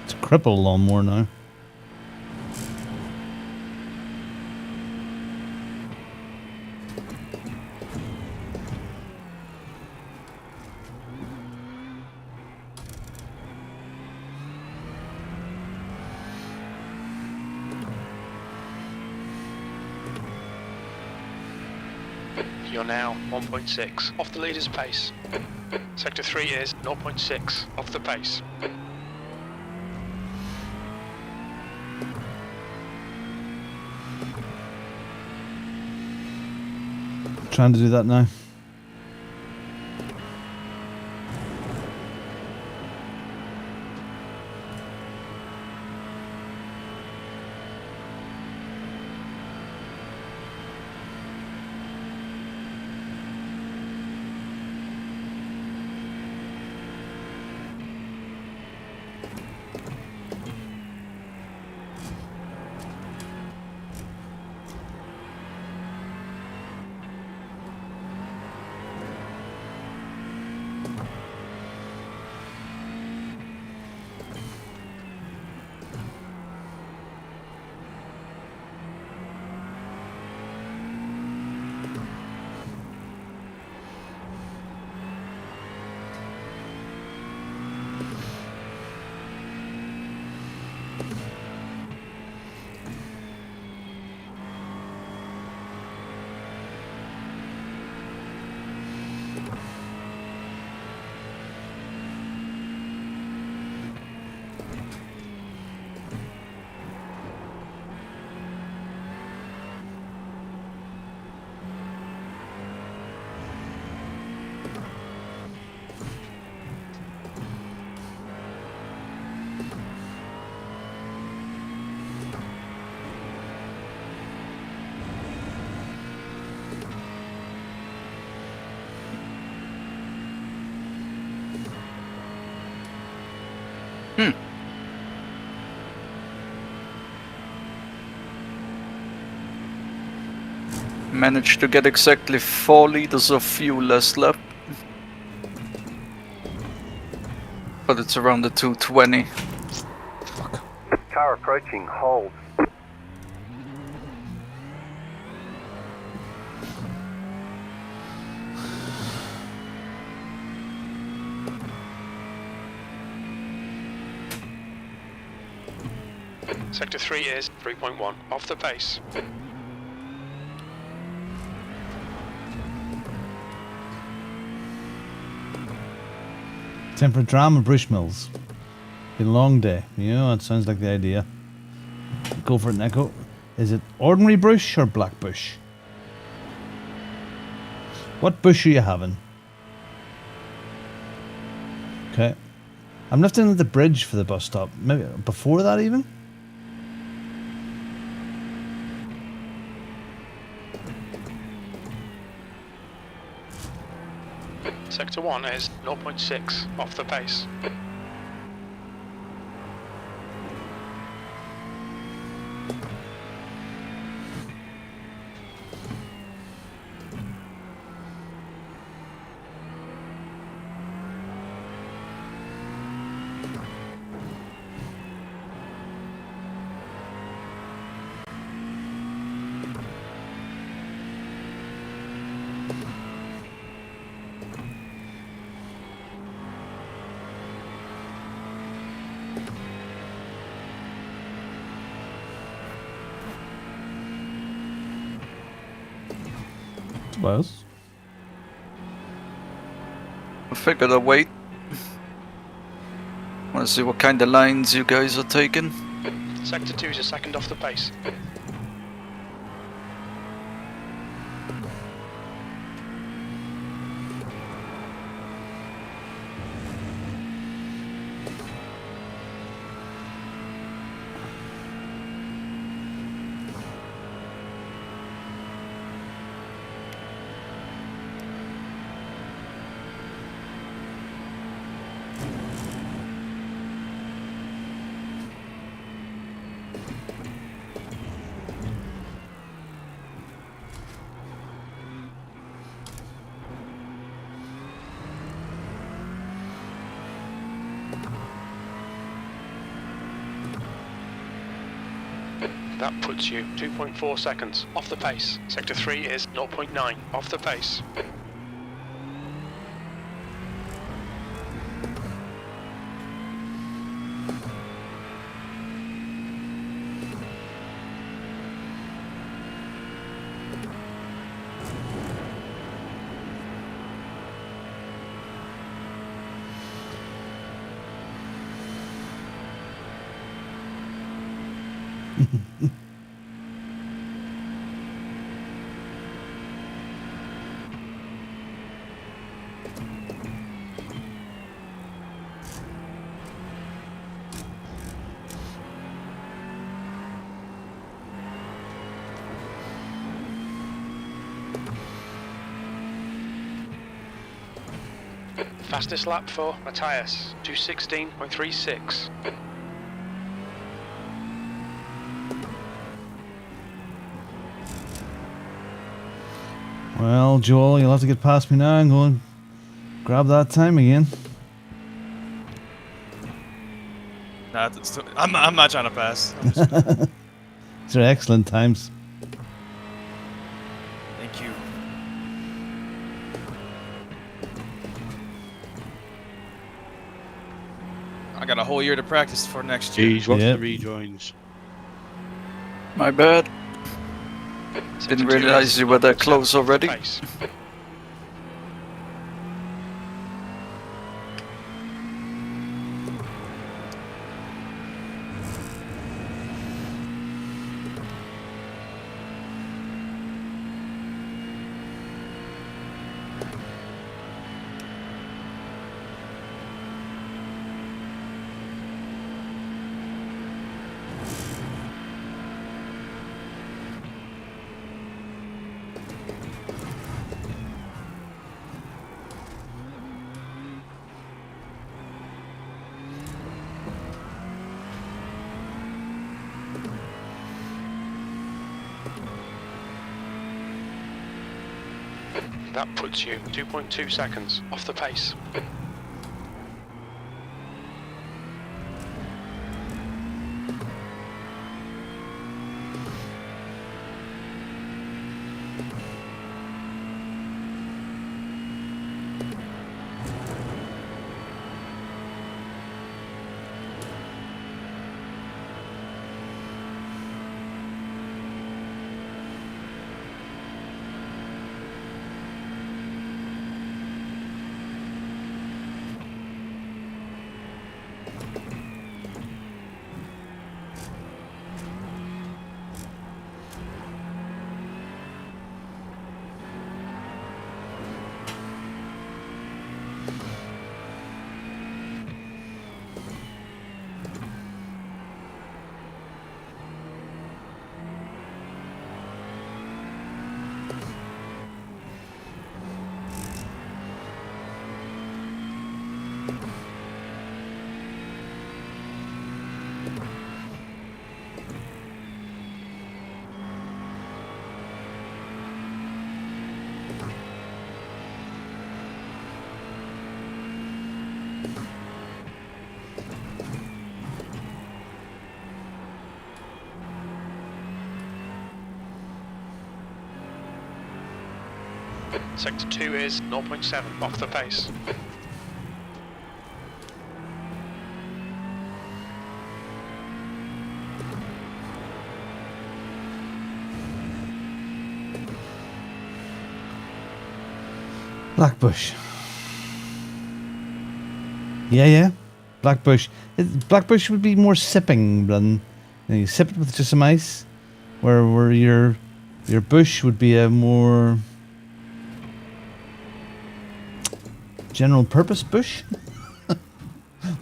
It's a crippled lawnmower now. You're now 1.6 off the leader's pace. Sector 3 is 0.6 off the pace. Trying to do that now. Managed to get exactly 4 liters of fuel last lap. But it's around the 220. Car approaching, hold. Sector 3 is 3.1 off the pace. Time for drama, Brushmills. Been a long day. Yeah, it sounds like the idea. Go for it, Neko. Is it ordinary bush or black bush? What bush are you having? Okay. I'm left in at the bridge for the bus stop. Maybe before that even? Sector 1 is 0.6 off the pace. Suppose. I figured I'd wait. Wanna see what kind of lines you guys are taking. Sector 2 is a second off the pace. That puts you 2.4 seconds off the pace. Sector 3 is 0.9 off the pace. Fastest lap for Matthias, 2:16.36. Well, Joel, you'll have to get past me now and go and grab that time again. Nah, I'm not trying to pass. These are excellent times. Thank you. I got a whole year to practice for next year. Jeez, what's Yep. the rejoins? My bad. Didn't realize you were that close already. Pace. That puts you 2.2 seconds off the pace. Sector 2 is 0.7 off the pace. Blackbush. Yeah. Blackbush. Blackbush would be more sipping than you sip it with just some ice, where your bush would be a more general purpose bush.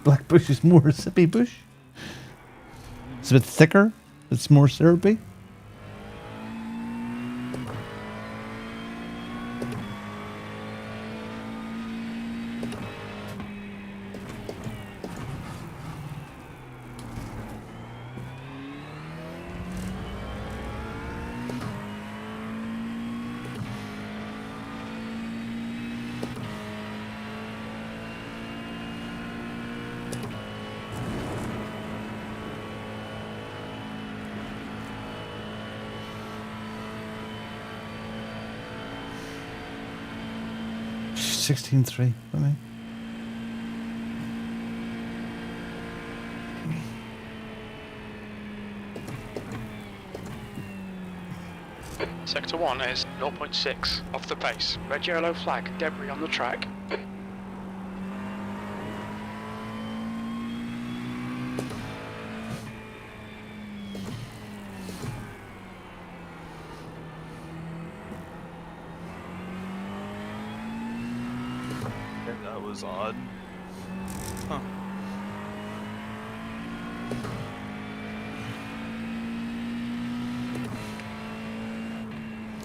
Blackbush is more a sippy bush. It's a bit thicker. It's more syrupy. $16.3 for me. Sector 1 is 0.6 off the pace. Red yellow flag, debris on the track. That was odd. Huh.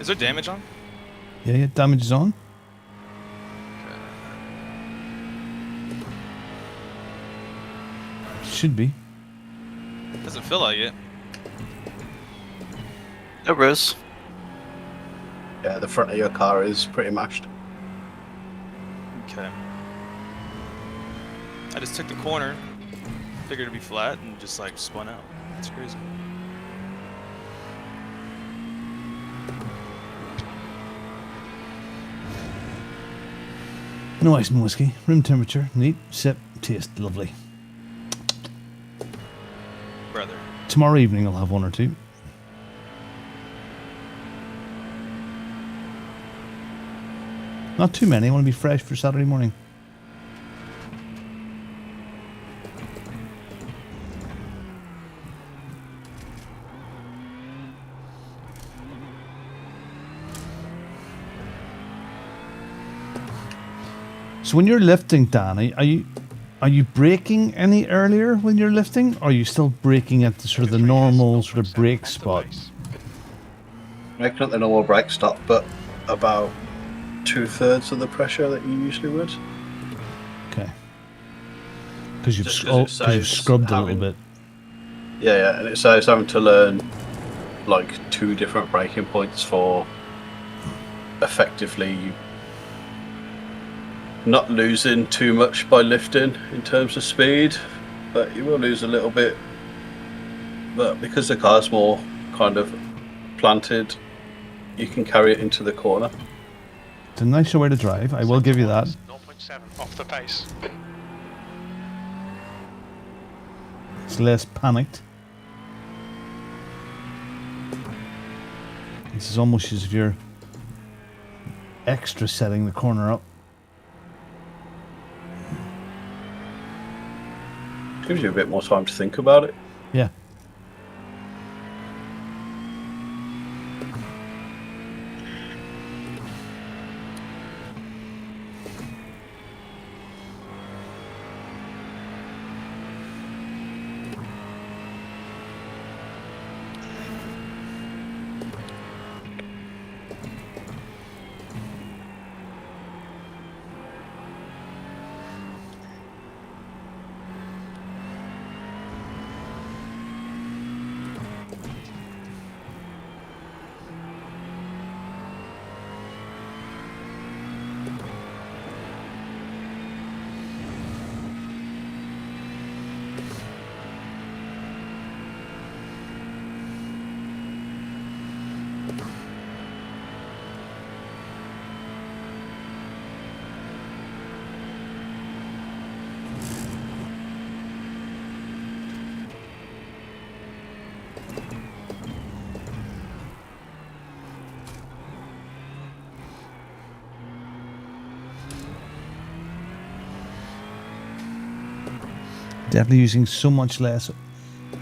Is there damage on? Yeah, damage is on. Should be. Doesn't feel like it. There is. Yeah, the front of your car is pretty mashed. Okay. I just took the corner, figured it'd be flat, and just like spun out. That's crazy. No ice and whiskey. Room temperature. Neat. Sip. Taste. Lovely. Brother. Tomorrow evening I'll have one or two. Not too many. I want to be fresh for Saturday morning. So when you're lifting, Dan, are you braking any earlier when you're lifting, or are you still braking at the sort of the normal sort of brake spot? Braking at the normal brake stop, but about 2/3 of the pressure that you usually would. Okay. Because you've, Just 'cause it you've saves scrubbed a having- little bit. Yeah, and it saves having to learn like 2 different braking points for effectively not losing too much by lifting in terms of speed, but you will lose a little bit. But because the car's more kind of planted, you can carry it into the corner. It's a nicer way to drive, I will give you that. 0.7 off the pace. It's less panicked. This is almost as if you're extra setting the corner up. Gives you a bit more time to think about it. Yeah. Definitely using so much less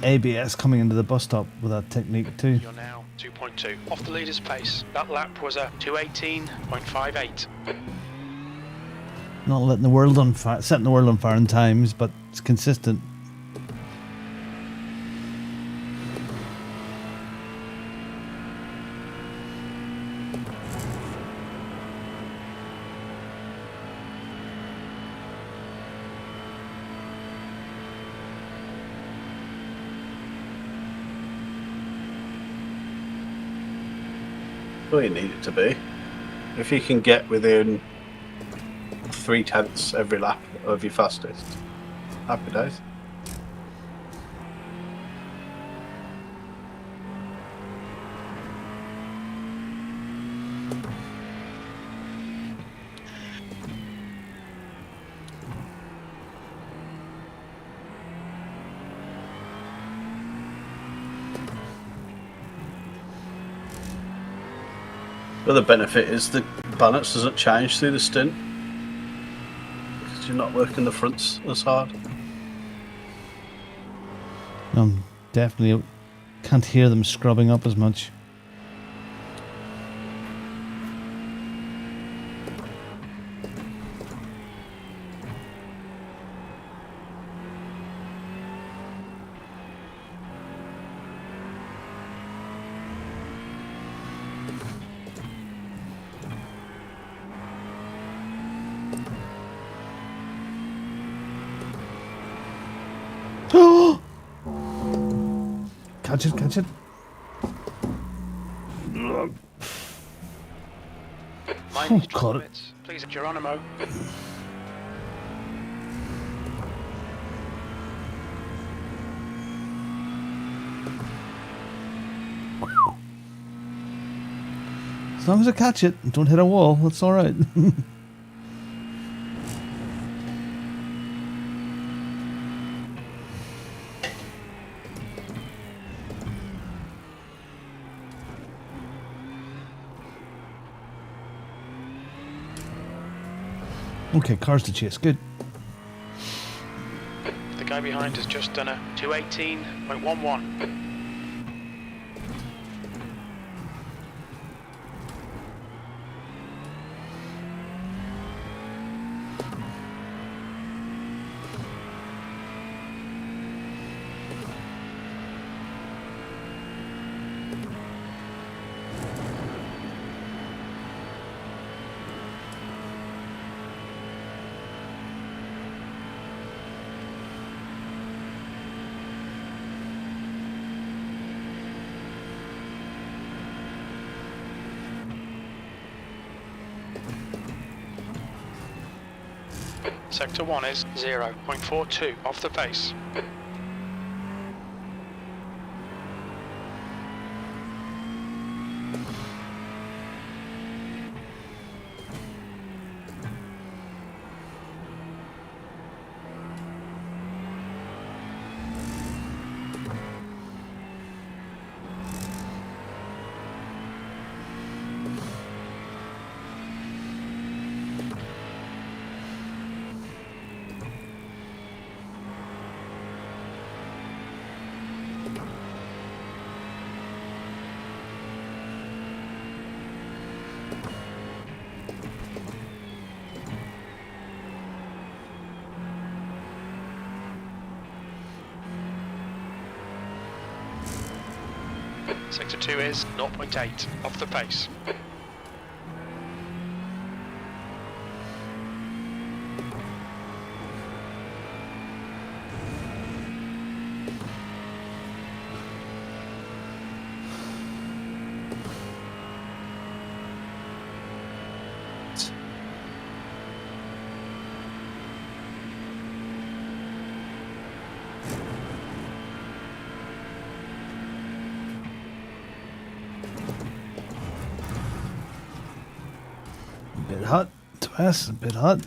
ABS coming into the bus stop with that technique too. You're now 2.2 off the leader's pace. That lap was a 2:18.58. Not letting the world on fire, setting the world on fire in times, but it's consistent. Well, you need it to be. If you can get within 0.3 every lap of your fastest, happy days. The other benefit is the balance doesn't change through the stint because you're not working the fronts as hard. Definitely can't hear them scrubbing up as much. Catch it, catch it. Mind these caught it. limits. Please, Geronimo. As long as I catch it and don't hit a wall, that's alright. Okay, cars to chase, good. The guy behind has just done a 2:18.11. Sector 1 is 0.42 off the pace. Sector 2 is 0.8 off the pace. Bit hot, Tess, a bit hot.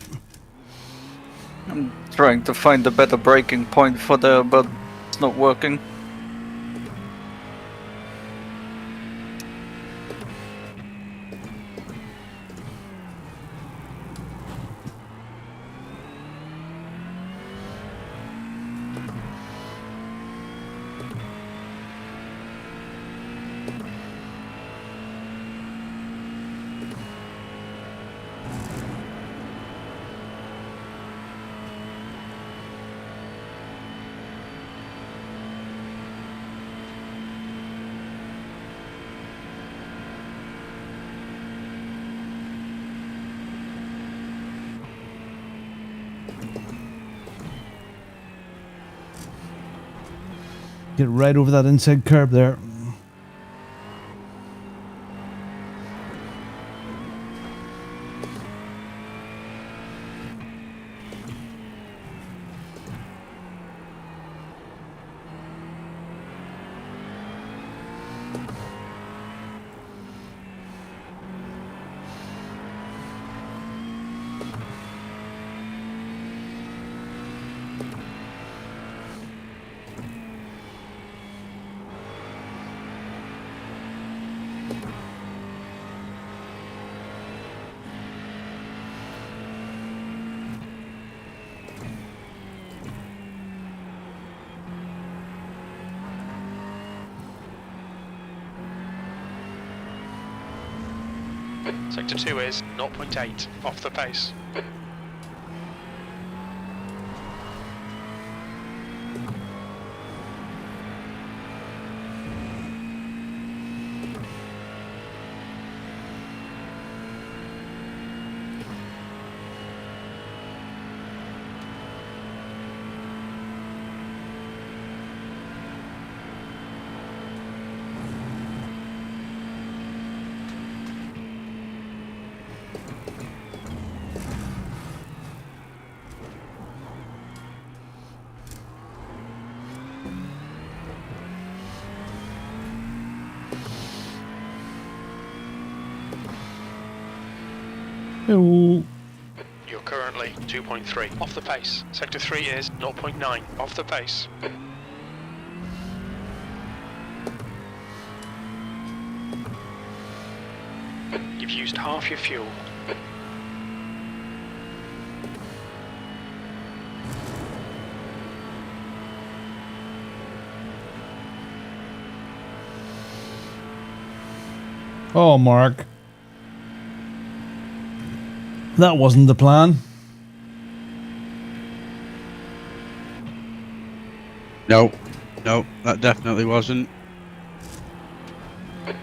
I'm trying to find a better braking point for there, but it's not working. Get right over that inside curb there. Sector 2 is 0.8 off the pace. Ooh. You're currently 2.3 off the pace. Sector 3 is 0.9 off the pace. You've used half your fuel. Oh, Mark. That wasn't the plan. No, that definitely wasn't.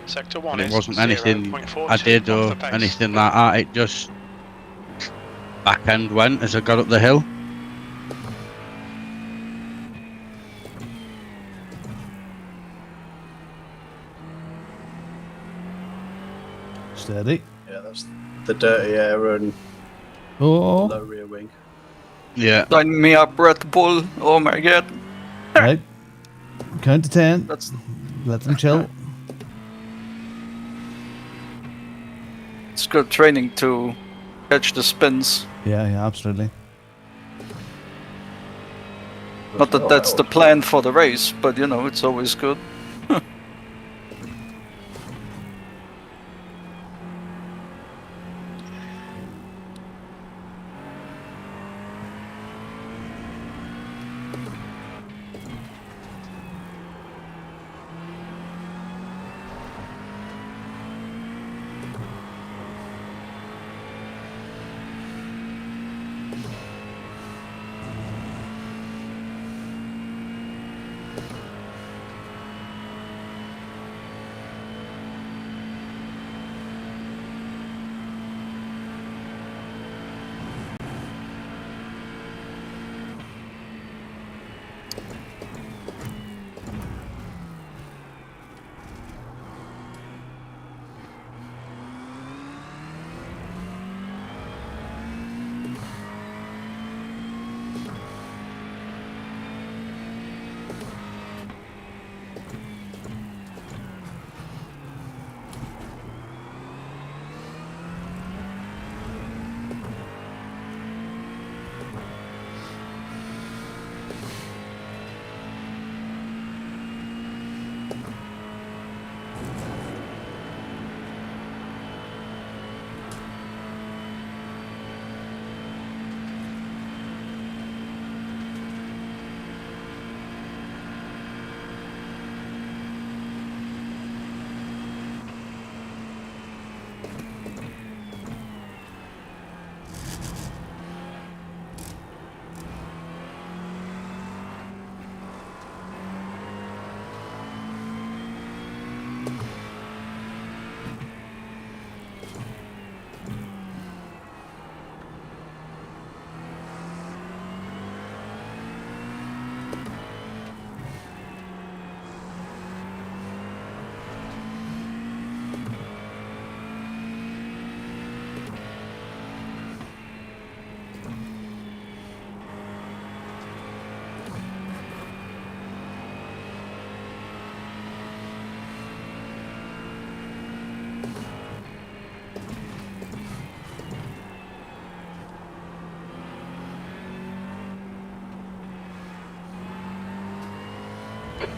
Sector 1 And is it wasn't anything 0.42 I did off or the pace. anything like that. It just back end went as I got up the hill. Steady. Yeah, that's the dirty air and Oh. low rear wing. Yeah. Sign me up, Red Bull. Oh my god. Right. Count to 10. That's Let them chill. it's good training to catch the spins. Yeah, absolutely. Not that that's the plan for the race, but you know, it's always good.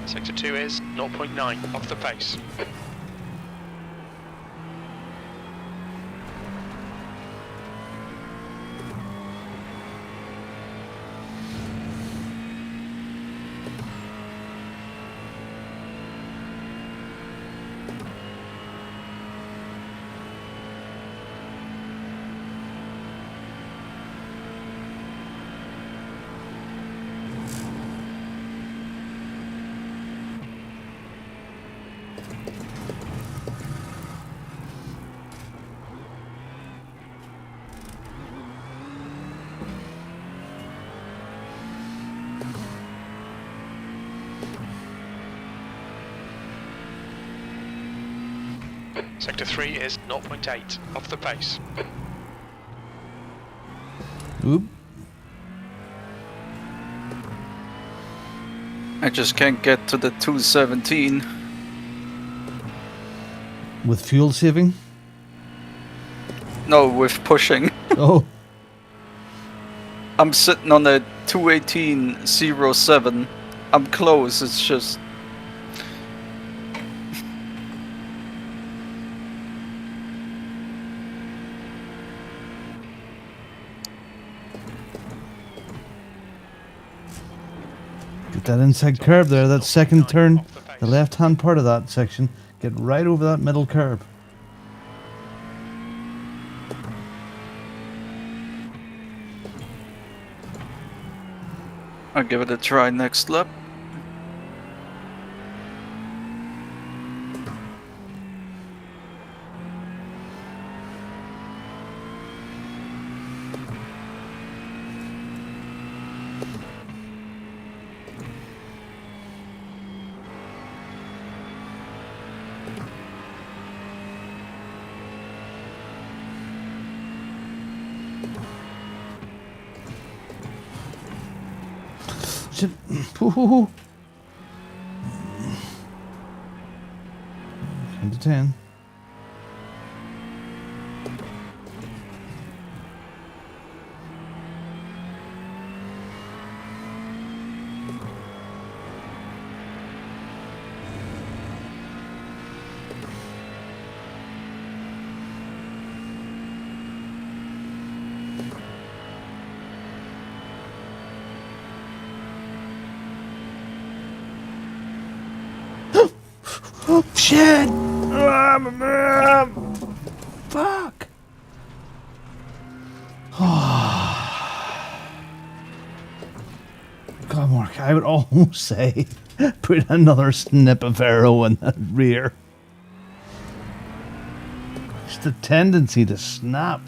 Sector 2 is 0.9 off the pace. Sector 3 is 0.8 off the pace. Oop. I just can't get to the 217. With fuel saving? No, with pushing. Oh. I'm sitting on a 218.07. I'm close, it's just... Get that inside curb there, that second turn, the left-hand part of that section. Get right over that middle curb. I'll give it a try next lap. Shit. Hoo. 10 to 10. Oh, shit! Fuck! God, Mark, I would almost say put another snip of arrow in the rear. Just a tendency to snap.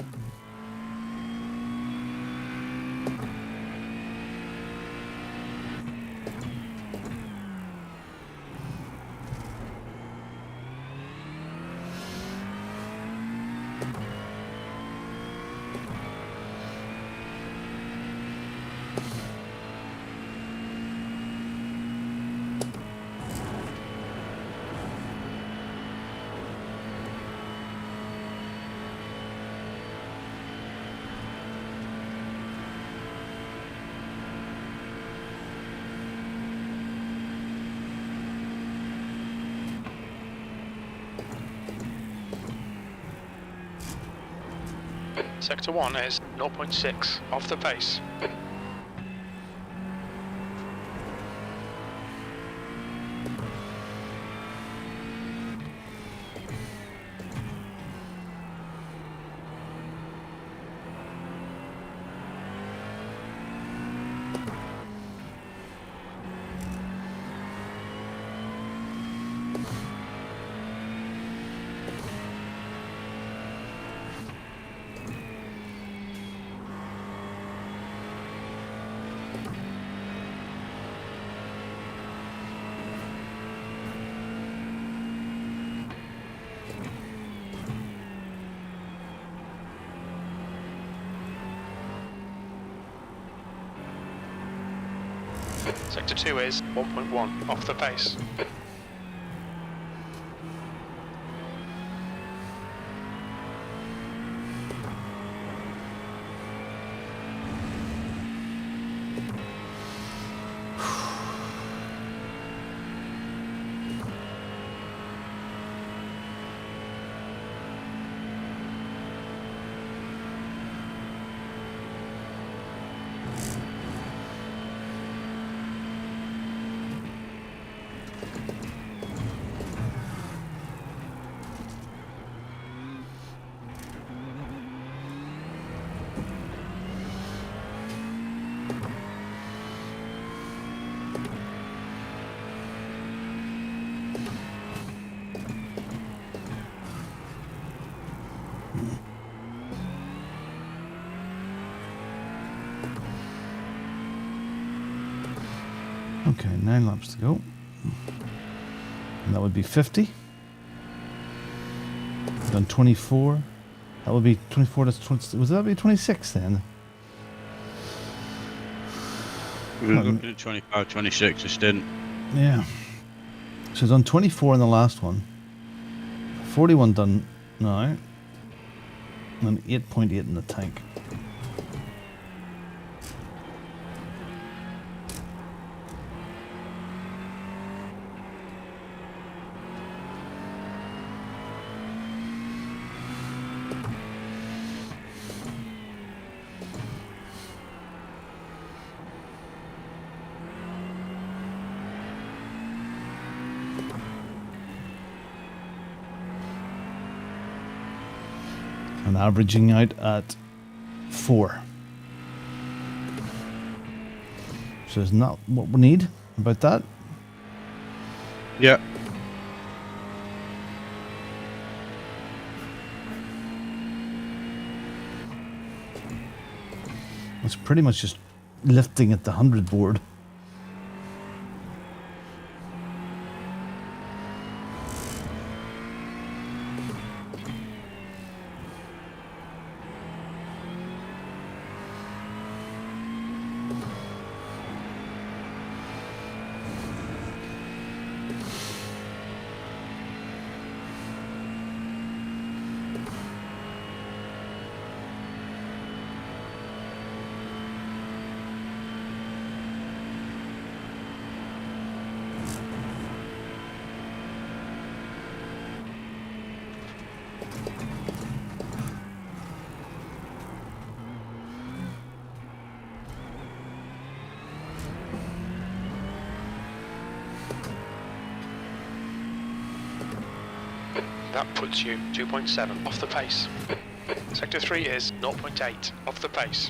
Sector 1 is 0.6 off the pace. Sector 2 is 1.1 off the pace. Okay, 9 laps to go. And that would be 50. Done 24. That would be 24. That's 20, was that be 26 then? We were looking at 25, 26, a stint. Yeah. So done 24 in the last one. 41 done now. And 8.8 in the tank. And averaging out at 4. So isn't that what we need about that? Yeah. It's pretty much just lifting at the 100 board. That puts you 2.7 off the pace. Sector 3 is 0.8 off the pace.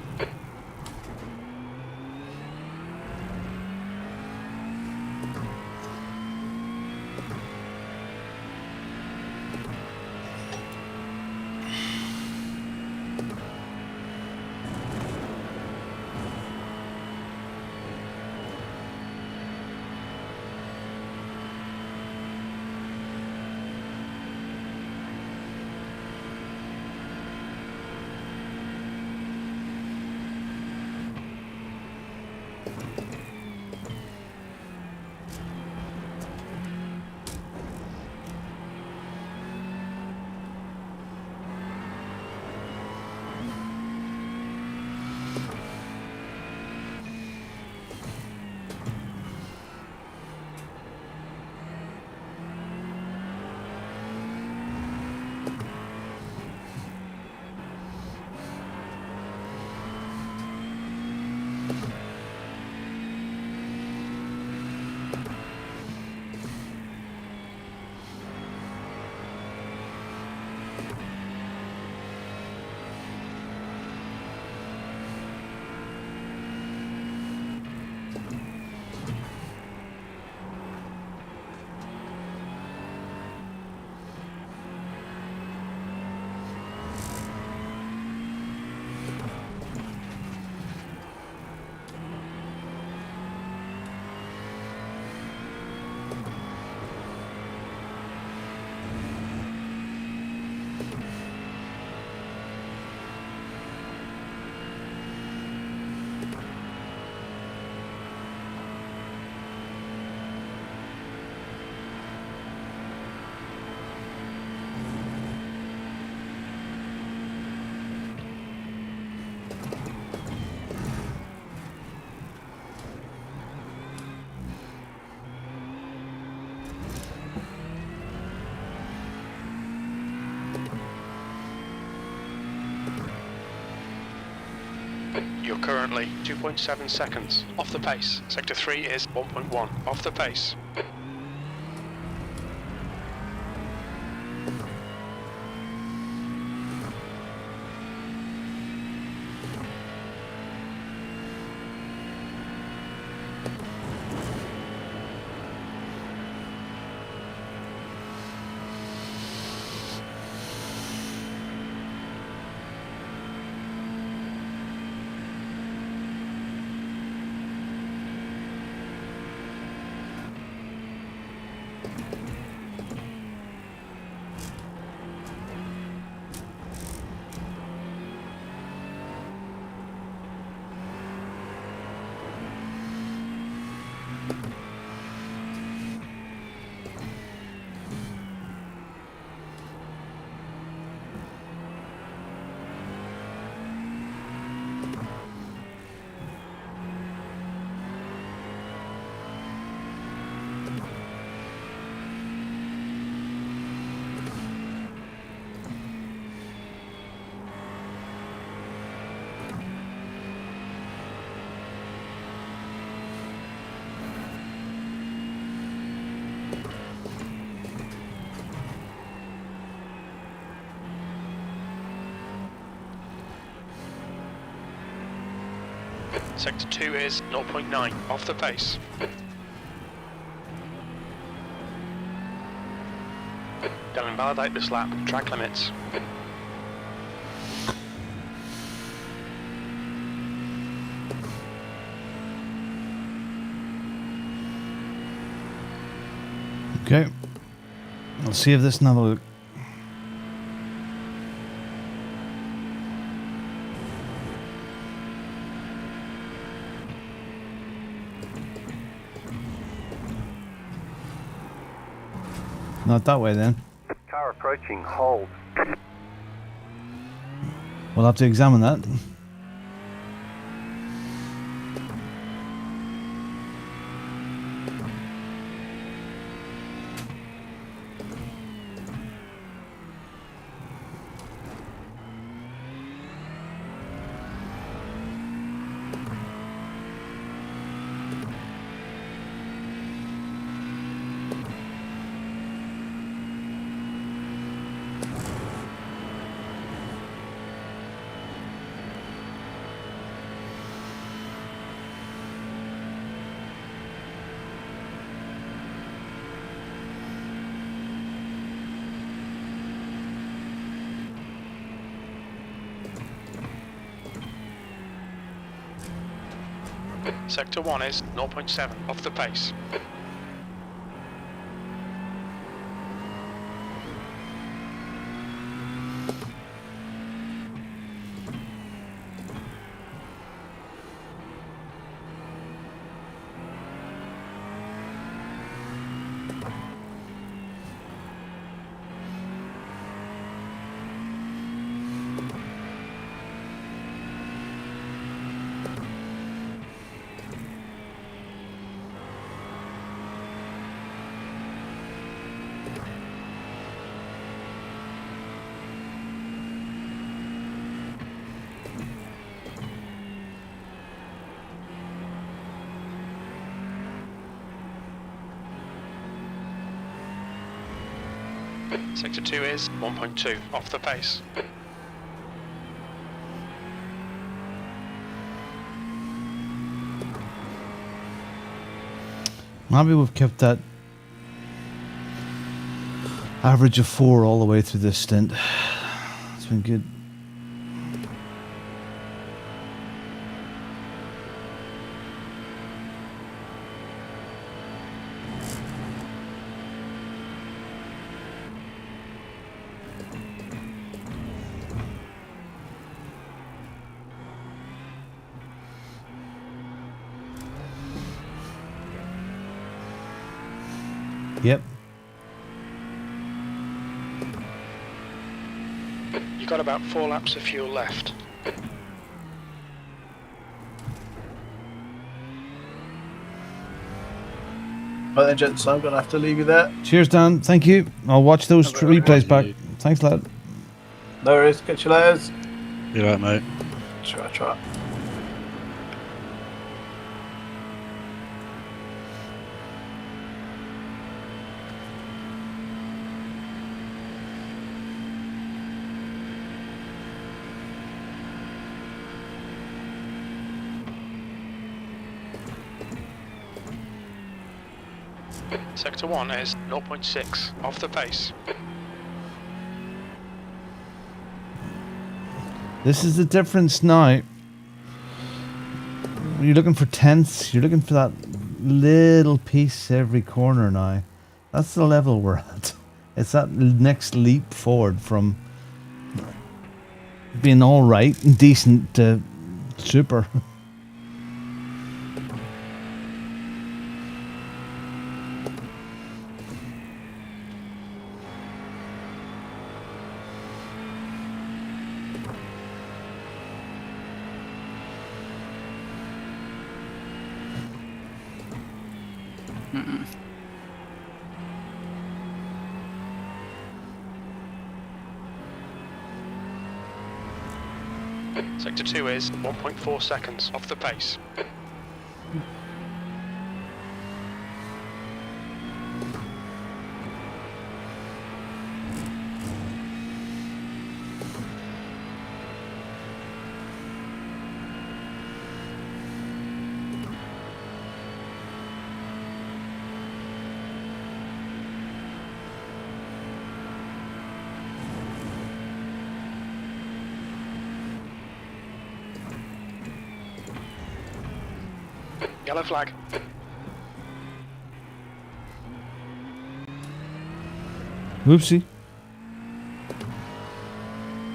You're currently 2.7 seconds off the pace. Sector 3 is 1.1 off the pace. Sector 2 is 0.9 off the pace. They'll invalidate this lap. Track limits. Okay. Let's see if this can have a look. Not that way then. Car approaching, hold. We'll have to examine that. Sector 1 is 0.7 off the pace. Sector 2 is 1.2 off the pace. Maybe we've kept that average of 4 all the way through this stint. It's been good. Yep. You've got about 4 laps of fuel left. Right then, gents, I'm going to have to leave you there. Cheers, Dan. Thank you. I'll watch those replays back. Thanks, lad. No worries. Catch you later. You're right, mate. Try. Sector 1 is 0.6 off the pace. This is the difference now. You're looking for tenths. You're looking for that little piece every corner now. That's the level we're at. It's that next leap forward from being all right and decent to super. Sector 2 is 1.4 seconds off the pace. Yellow flag. Whoopsie.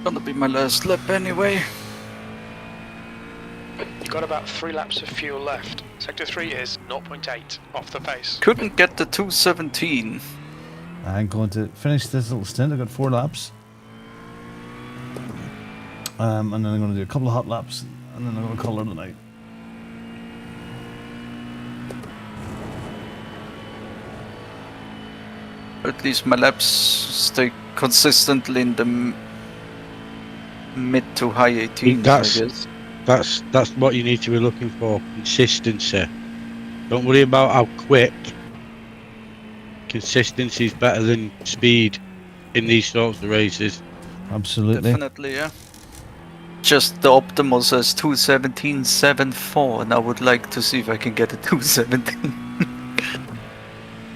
Gonna be my last lap anyway. You've got about 3 laps of fuel left. Sector 3 is 0.8 off the pace. Couldn't get the 217. I'm going to finish this little stint. I've got 4 laps. And then I'm going to do a couple of hot laps. And then I'm going to call it a night. At least my laps stay consistently in the mid to high 18s, I guess. That's what you need to be looking for. Consistency. Don't worry about how quick. Consistency is better than speed in these sorts of races. Absolutely. Definitely, yeah. Just the optimal says 217.74, and I would like to see if I can get a 217.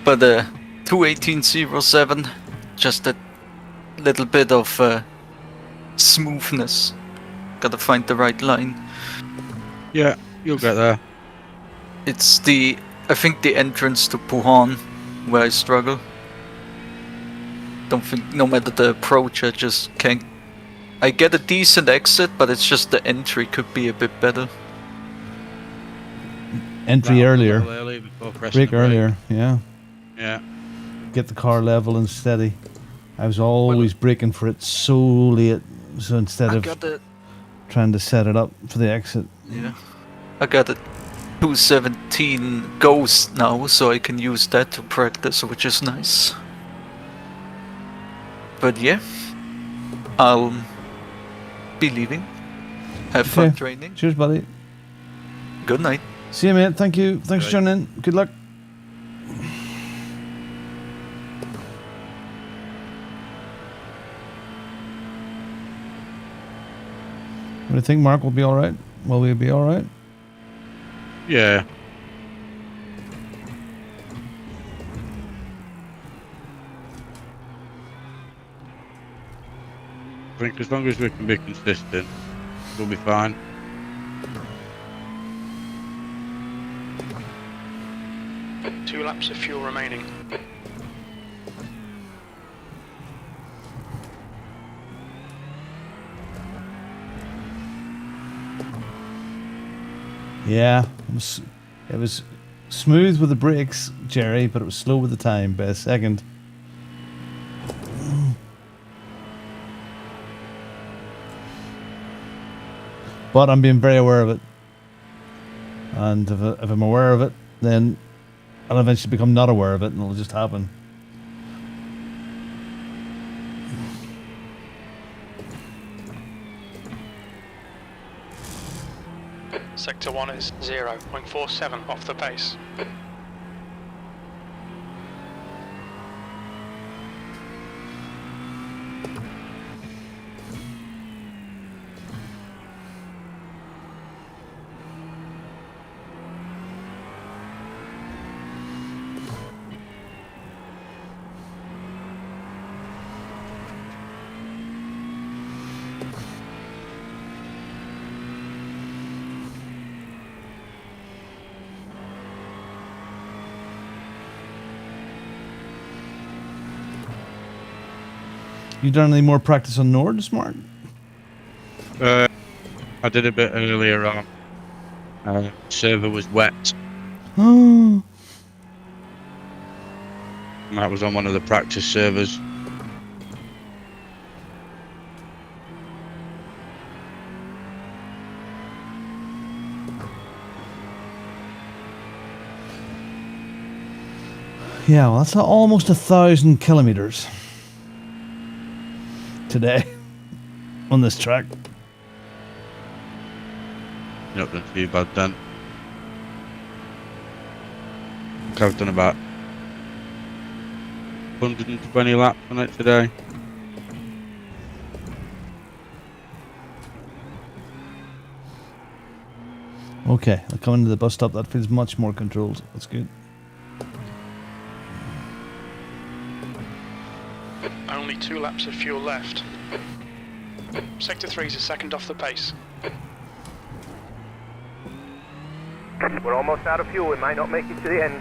But 218.07, just a little bit of smoothness. Gotta find the right line. Yeah, you'll get there. It's I think the entrance to Puhan where I struggle. Don't think, no matter the approach, I just can't. I get a decent exit, but it's just the entry could be a bit better. Entry earlier. Early before pressing Brake the brake. earlier, yeah. Yeah. Get the car level and steady. I was always braking for it so late, so instead of trying to set it up for the exit. Yeah. I got a 217 Ghost now, so I can use that to practice, which is nice. But yeah, I'll be leaving. Have fun training. Cheers, buddy. Good night. See you, mate. Thank you. Thanks for tuning in. Good luck. What do you think, Mark? Will be all right? Will we be all right? Yeah. I think as long as we can be consistent, we'll be fine. Two laps of fuel remaining. Yeah, it was smooth with the brakes, Jerry, but it was slow with the time by a second. But I'm being very aware of it. And if I'm aware of it, then I'll eventually become not aware of it and it'll just happen. Sector 1 is 0.47 off the pace. You done any more practice on Nord, Smart? I did a bit earlier on. Server was wet. Oh. And that was on one of the practice servers. Yeah, well, that's almost 1,000 kilometers today on this track. Not done too bad then. I think I've done about 120 laps on it today. Okay, coming to the bus stop, that feels much more controlled. That's good. Only 2 laps of fuel left. Sector 3 is a second off the pace. We're almost out of fuel. We might not make it to the end.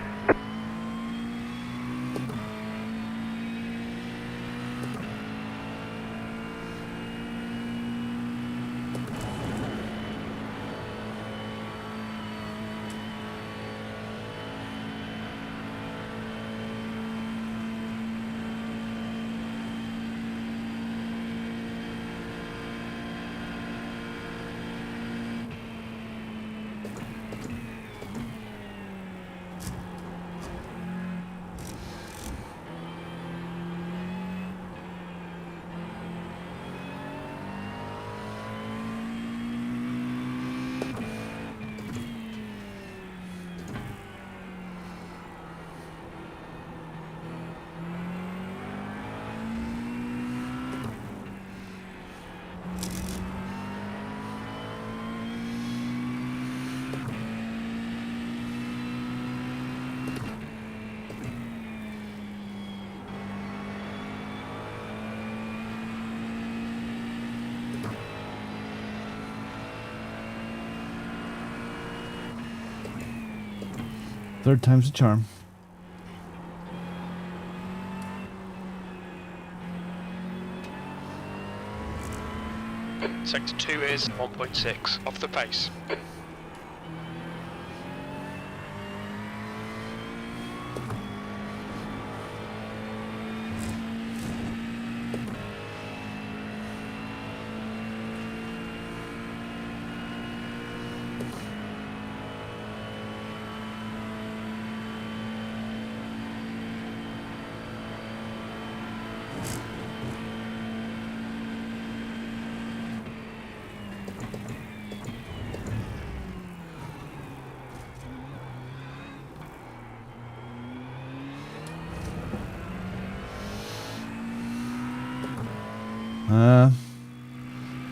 Third time's the charm. Sector 2 is 1.6 off the pace.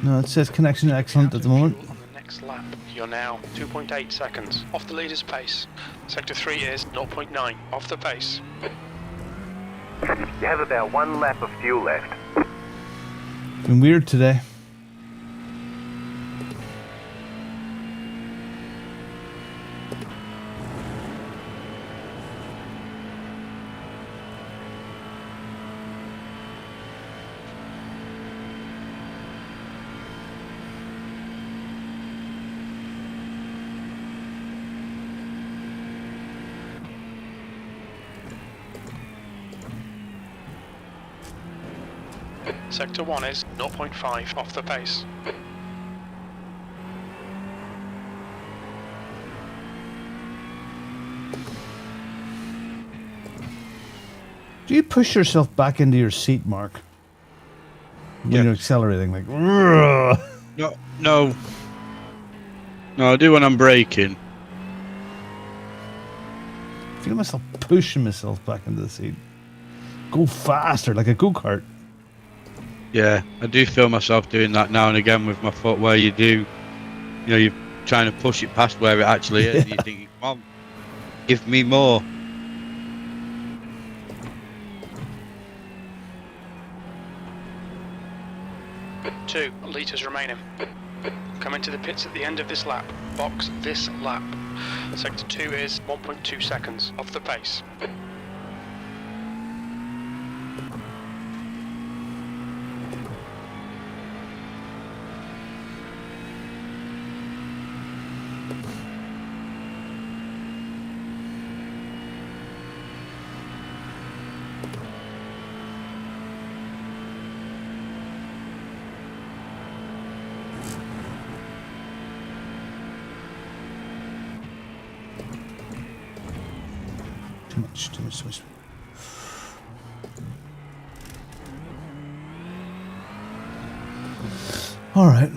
No, it says connection excellent at the moment. On the next lap, you're now 2.8 seconds off the leader's pace. Sector 3 is 0.9 off the pace. You have about 1 lap of fuel left. Been weird today. Sector 1 is 0.5 off the pace. Do you push yourself back into your seat, Mark? When you're accelerating, like. "Rrrr." No, I do when I'm braking. I feel myself pushing myself back into the seat. Go faster, like a go-kart. Yeah, I do feel myself doing that now and again with my foot, where you're trying to push it past where it actually is, and you're thinking, come on, give me more. Two litres remaining. Come into the pits at the end of this lap. Box this lap. Sector 2 is 1.2 seconds off the pace. Too much. All right.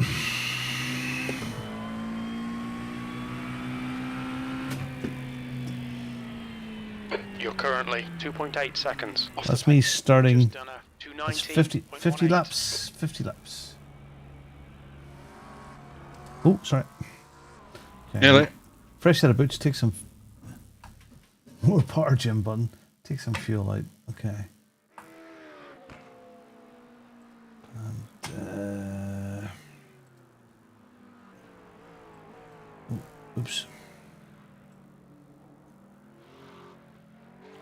You're currently 2.8 seconds off That's the me pace. starting. Just done a It's 219.18. 50 laps. 50 laps. Oh, sorry. Okay. Nearly. Fresh set of boots. Take some more power, Jim Button. Take some fuel out. Okay. And, oops.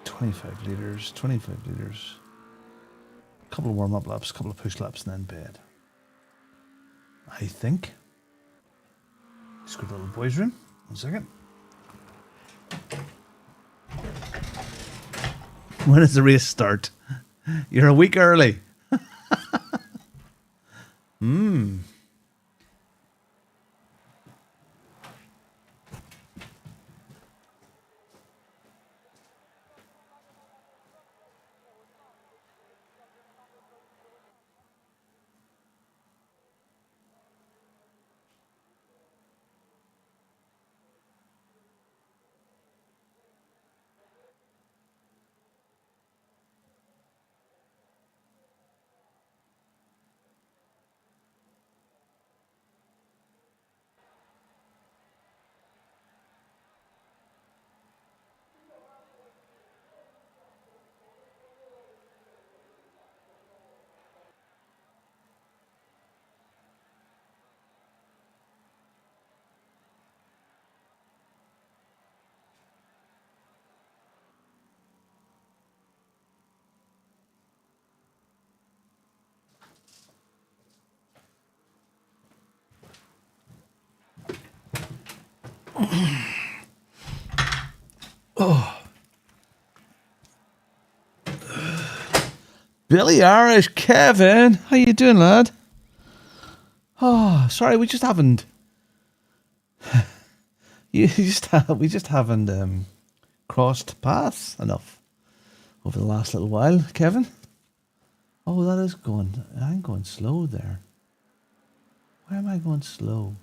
25 litres. 25 litres. A couple of warm-up laps, a couple of push laps, and then bed. I think. Let's go to the little boys' room. 1 second. When does the race start? You're a week early. Oh. Billy Irish, Kevin, how you doing, lad? Oh, sorry, we just haven't. We just haven't crossed paths enough over the last little while, Kevin. Oh, that is going. I'm going slow there. Why am I going slow?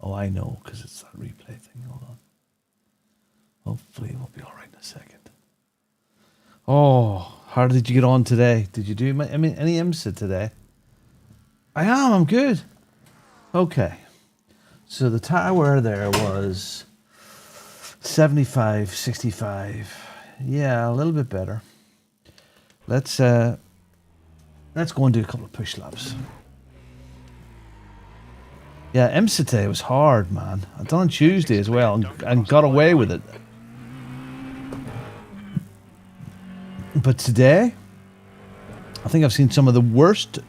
Oh, I know, because it's that replay thing. Hold on. Hopefully, we'll be all right in a second. Oh, how did you get on today? Did you do any IMSA today? I'm good. Okay. So the tower there was 75, 65. Yeah, a little bit better. Let's go and do a couple of push laps. Yeah, IMSA today was hard, man. I done on Tuesday as well and got away with it. But today, I think I've seen some of the worst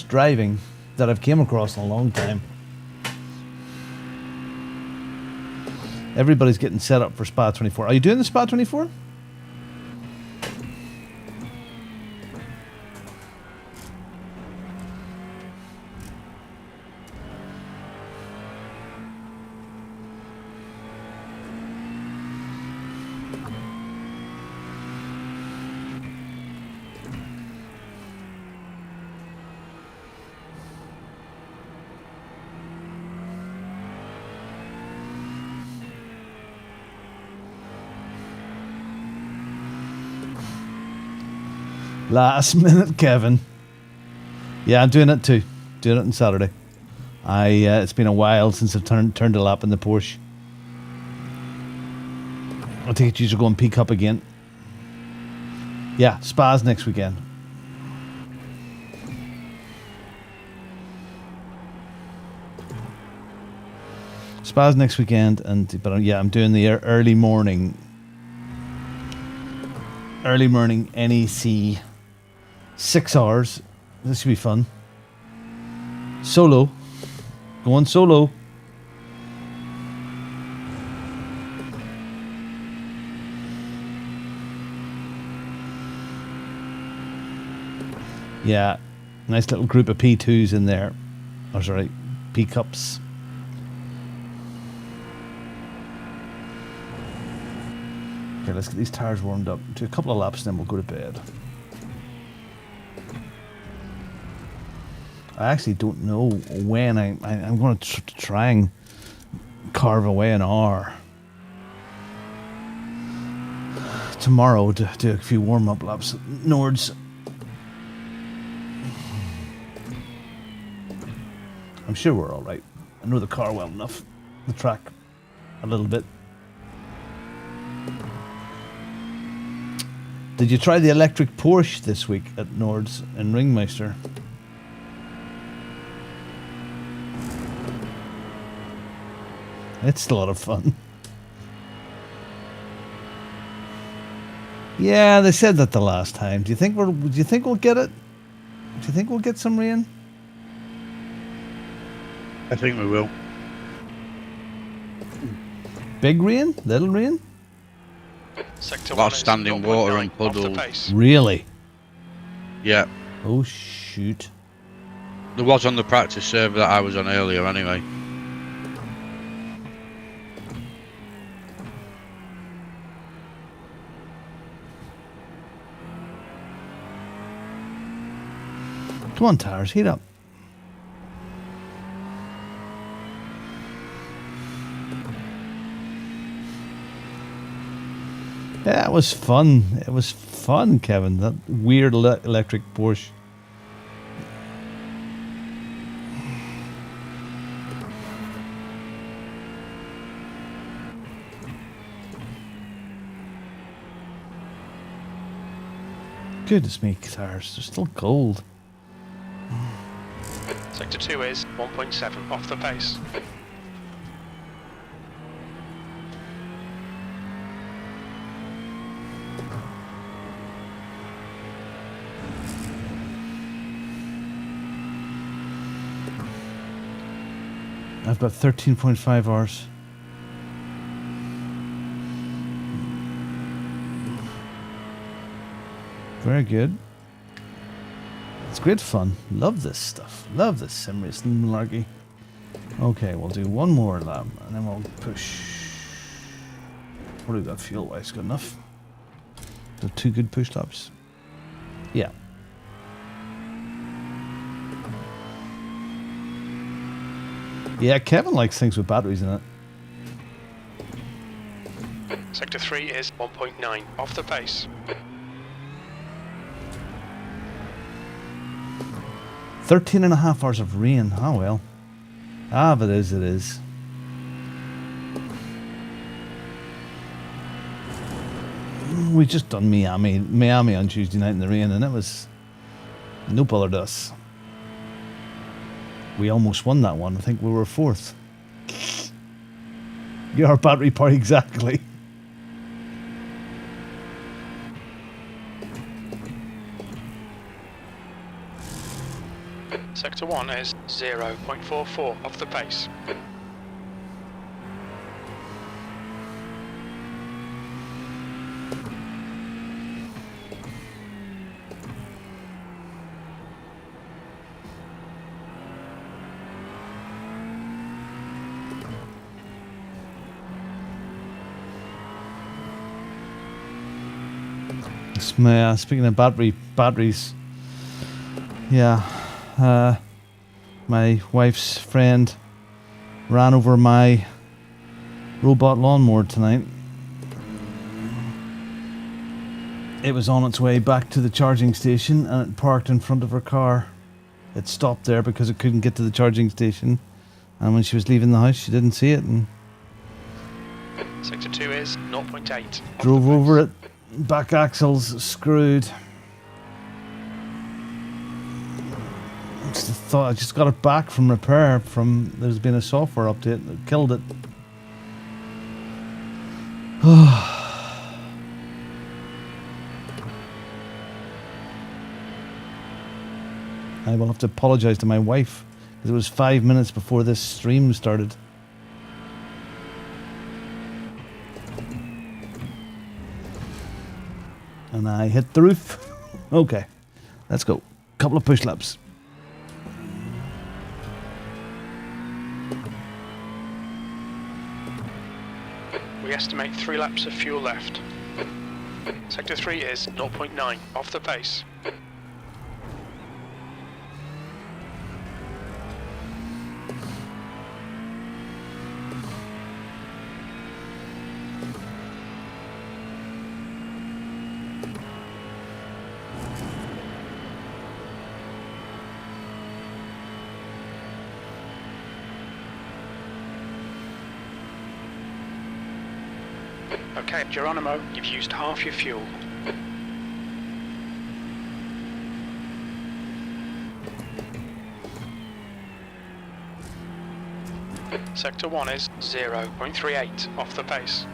driving that I've came across in a long time. Everybody's getting set up for Spa 24. Are you doing the Spa 24? Last minute, Kevin. Yeah, I'm doing it too. Doing it on Saturday. It's been a while since I've turned a lap in the Porsche. I think you should go and peak up again. Yeah, Spa's next weekend. Spa's next weekend, but yeah, I'm doing the early morning NEC. 6 hours. This should be fun. Solo. Going solo. Yeah. Nice little group of P2s in there. Oh, sorry. P-cups. Okay, let's get these tires warmed up. Do a couple of laps, then we'll go to bed. I actually don't know when I'm going to try and carve away an hour tomorrow to do a few warm-up laps at Nords. I'm sure we're all right. I know the car well enough, the track a little bit. Did you try the electric Porsche this week at Nords and Ringmeister? It's a lot of fun. Yeah, they said that the last time. Do you think we'll get it? Do you think we'll get some rain? I think we will. Big rain? Little rain? Sector A lot of 1 is standing water and 0.9 off the puddles. pace. Really? Yeah. Oh shoot. There was on the practice server that I was on earlier anyway. Come on, tires, heat up. Yeah, it was fun. It was fun, Kevin. That weird electric Porsche. Goodness me, tires. They're still cold. Sector 2 is 1.7 off the pace. I've got 13.5 hours. Very good. It's great fun. Love this stuff. Love this sim racing malarkey. Okay, we'll do one more lap and then we'll push. What do we got fuel wise? Good enough. The 2 good push laps. Yeah. Yeah, Kevin likes things with batteries in it. Sector 3 is 1.9 off the pace. 13.5 hours of rain. Oh well. Ah, if it is, it is. We just done Miami on Tuesday night in the rain, and it was no bother to us. We almost won that one. I think we were 4th. Your battery power exactly. Sector 1 is 0.44 off the pace. Speaking of batteries, yeah, my wife's friend ran over my robot lawnmower tonight. It was on its way back to the charging station and it parked in front of her car. It stopped there because it couldn't get to the charging station, and when she was leaving the house she didn't see it and Sector 2 is 0.8. drove over it. Back axle's screwed. I just got it back from repair. There's been a software update that killed it. I will have to apologise to my wife because it was 5 minutes before this stream started. And I hit the roof. Okay, let's go. Couple of push laps. We estimate 3 laps of fuel left. Sector 3 is 0.9 off the pace. Okay, Geronimo, you've used half your fuel. Sector 1 is 0.38 off the pace.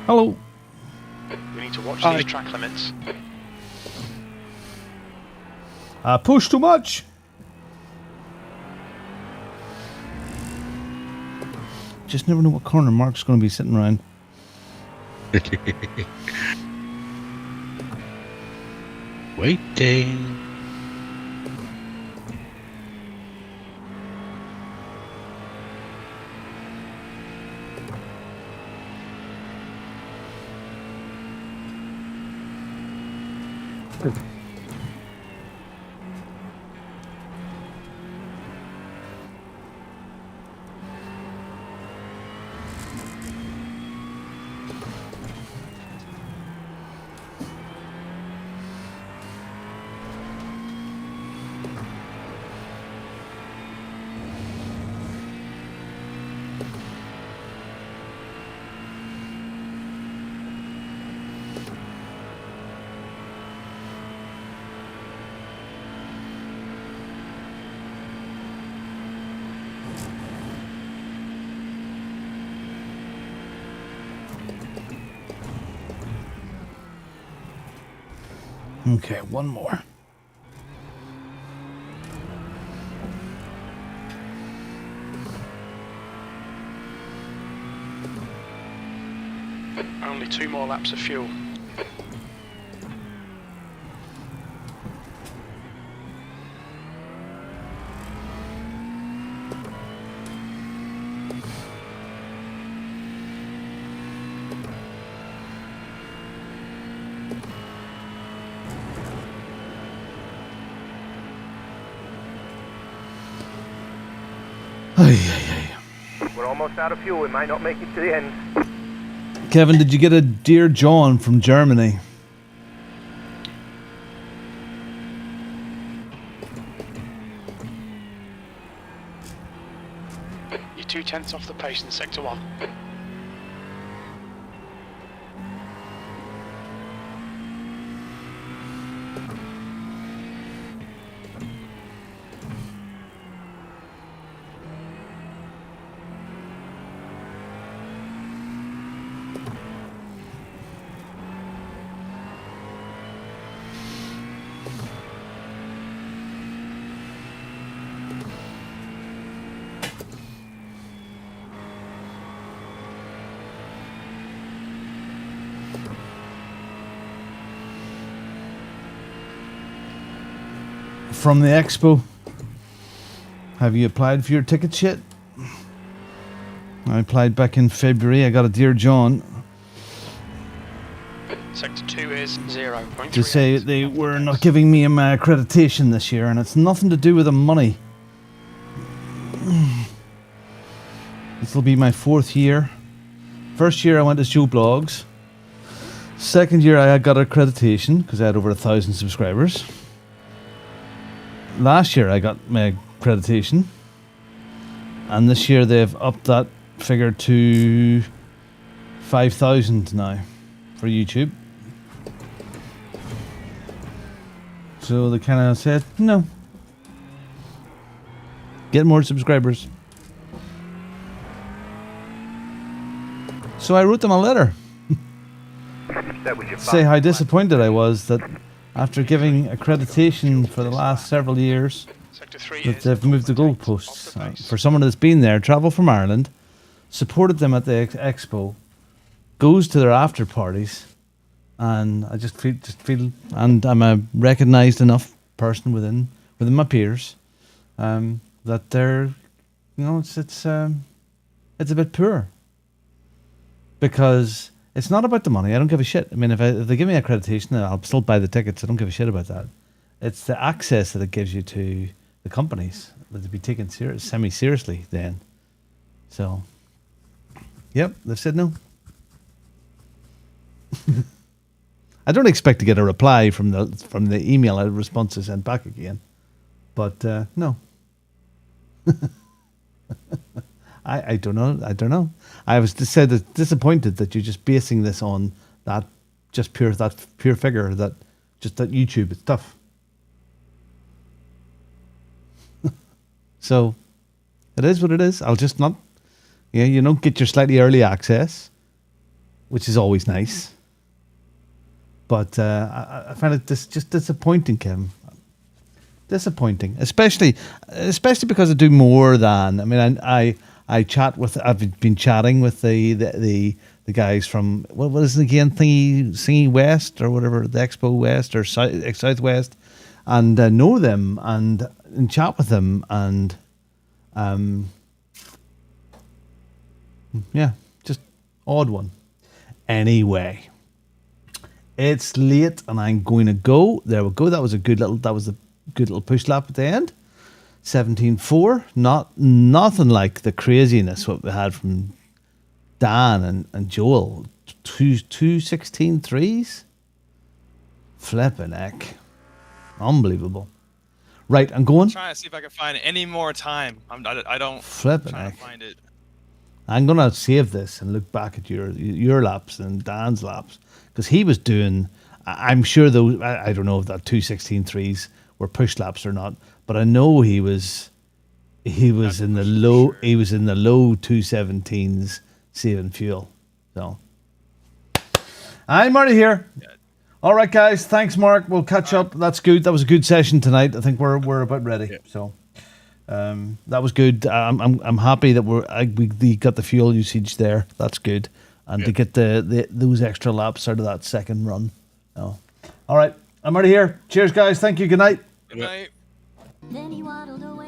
Hello. We need to watch Hi. these track limits. I pushed too much. Just never know what corner Mark's going to be sitting around. Waiting. Okay, one more. Only 2 more laps of fuel. We're almost out of fuel. We might not make it to the end. Kevin, did you get a Dear John from Germany? You're 2/10 off the pace in sector 1. From the expo. Have you applied for your tickets yet? I applied back in February. I got a Dear John Sector 2 is 0.3. to say they were not giving me my accreditation this year, and it's nothing to do with the money. This will be my 4th year. First year I went as Joe Blogs. Second year I got accreditation because I had over 1,000 subscribers. Last year I got my accreditation, and this year they've upped that figure to 5,000 now for YouTube. So they kind of said, no, get more subscribers. So I wrote them a letter. That was your Say how disappointed I was that after giving accreditation for the last several years that they've moved the goalposts. For someone that's been there, travelled from Ireland, supported them at the expo, goes to their after parties, and I just feel, and I'm a recognised enough person within my peers, that they're, you know, it's a bit poor. Because it's not about the money. I don't give a shit. I mean, if they give me accreditation, I'll still buy the tickets. I don't give a shit about that. It's the access that it gives you to the companies that to be taken semi-seriously then. So, yep, they've said no. I don't expect to get a reply from the email response I sent back again. But, no. I don't know. I was disappointed that you're just basing this on that pure figure that YouTube. It's tough. So it is what it is. I'll just not. Yeah, you don't get your slightly early access, which is always nice. But I find it just disappointing, Kim. Disappointing, especially because I do more than. I mean, I've been chatting with the guys from what is it again, Thingy West or whatever, the Expo West or Southwest, and know them and chat with them and yeah, just odd one. Anyway, it's late and I'm going to go. There we go. That was a good little push lap at the end. 17.4, nothing like the craziness what we had from Dan and Joel. 2:16.3s. Flipping heck. Unbelievable. Right, I'm going. I'm trying to see if I can find any more time. I don't. Flipping trying heck. to find it. I'm going to save this and look back at your laps and Dan's laps. Because he was doing, I'm sure those, I don't know if that 2:16.3s were push laps or not. But I know he was in the low 2:17s saving fuel. So I'm already here. Yeah. All right, guys. Thanks, Mark. We'll catch up. That's good. That was a good session tonight. I think we're about ready. Yeah. So that was good. I'm happy that we got the fuel usage there. That's good. and to get those extra laps out of that second run. Oh. All right, I'm out of here. Cheers, guys. Thank you. Good night. Good night. Then he waddled away.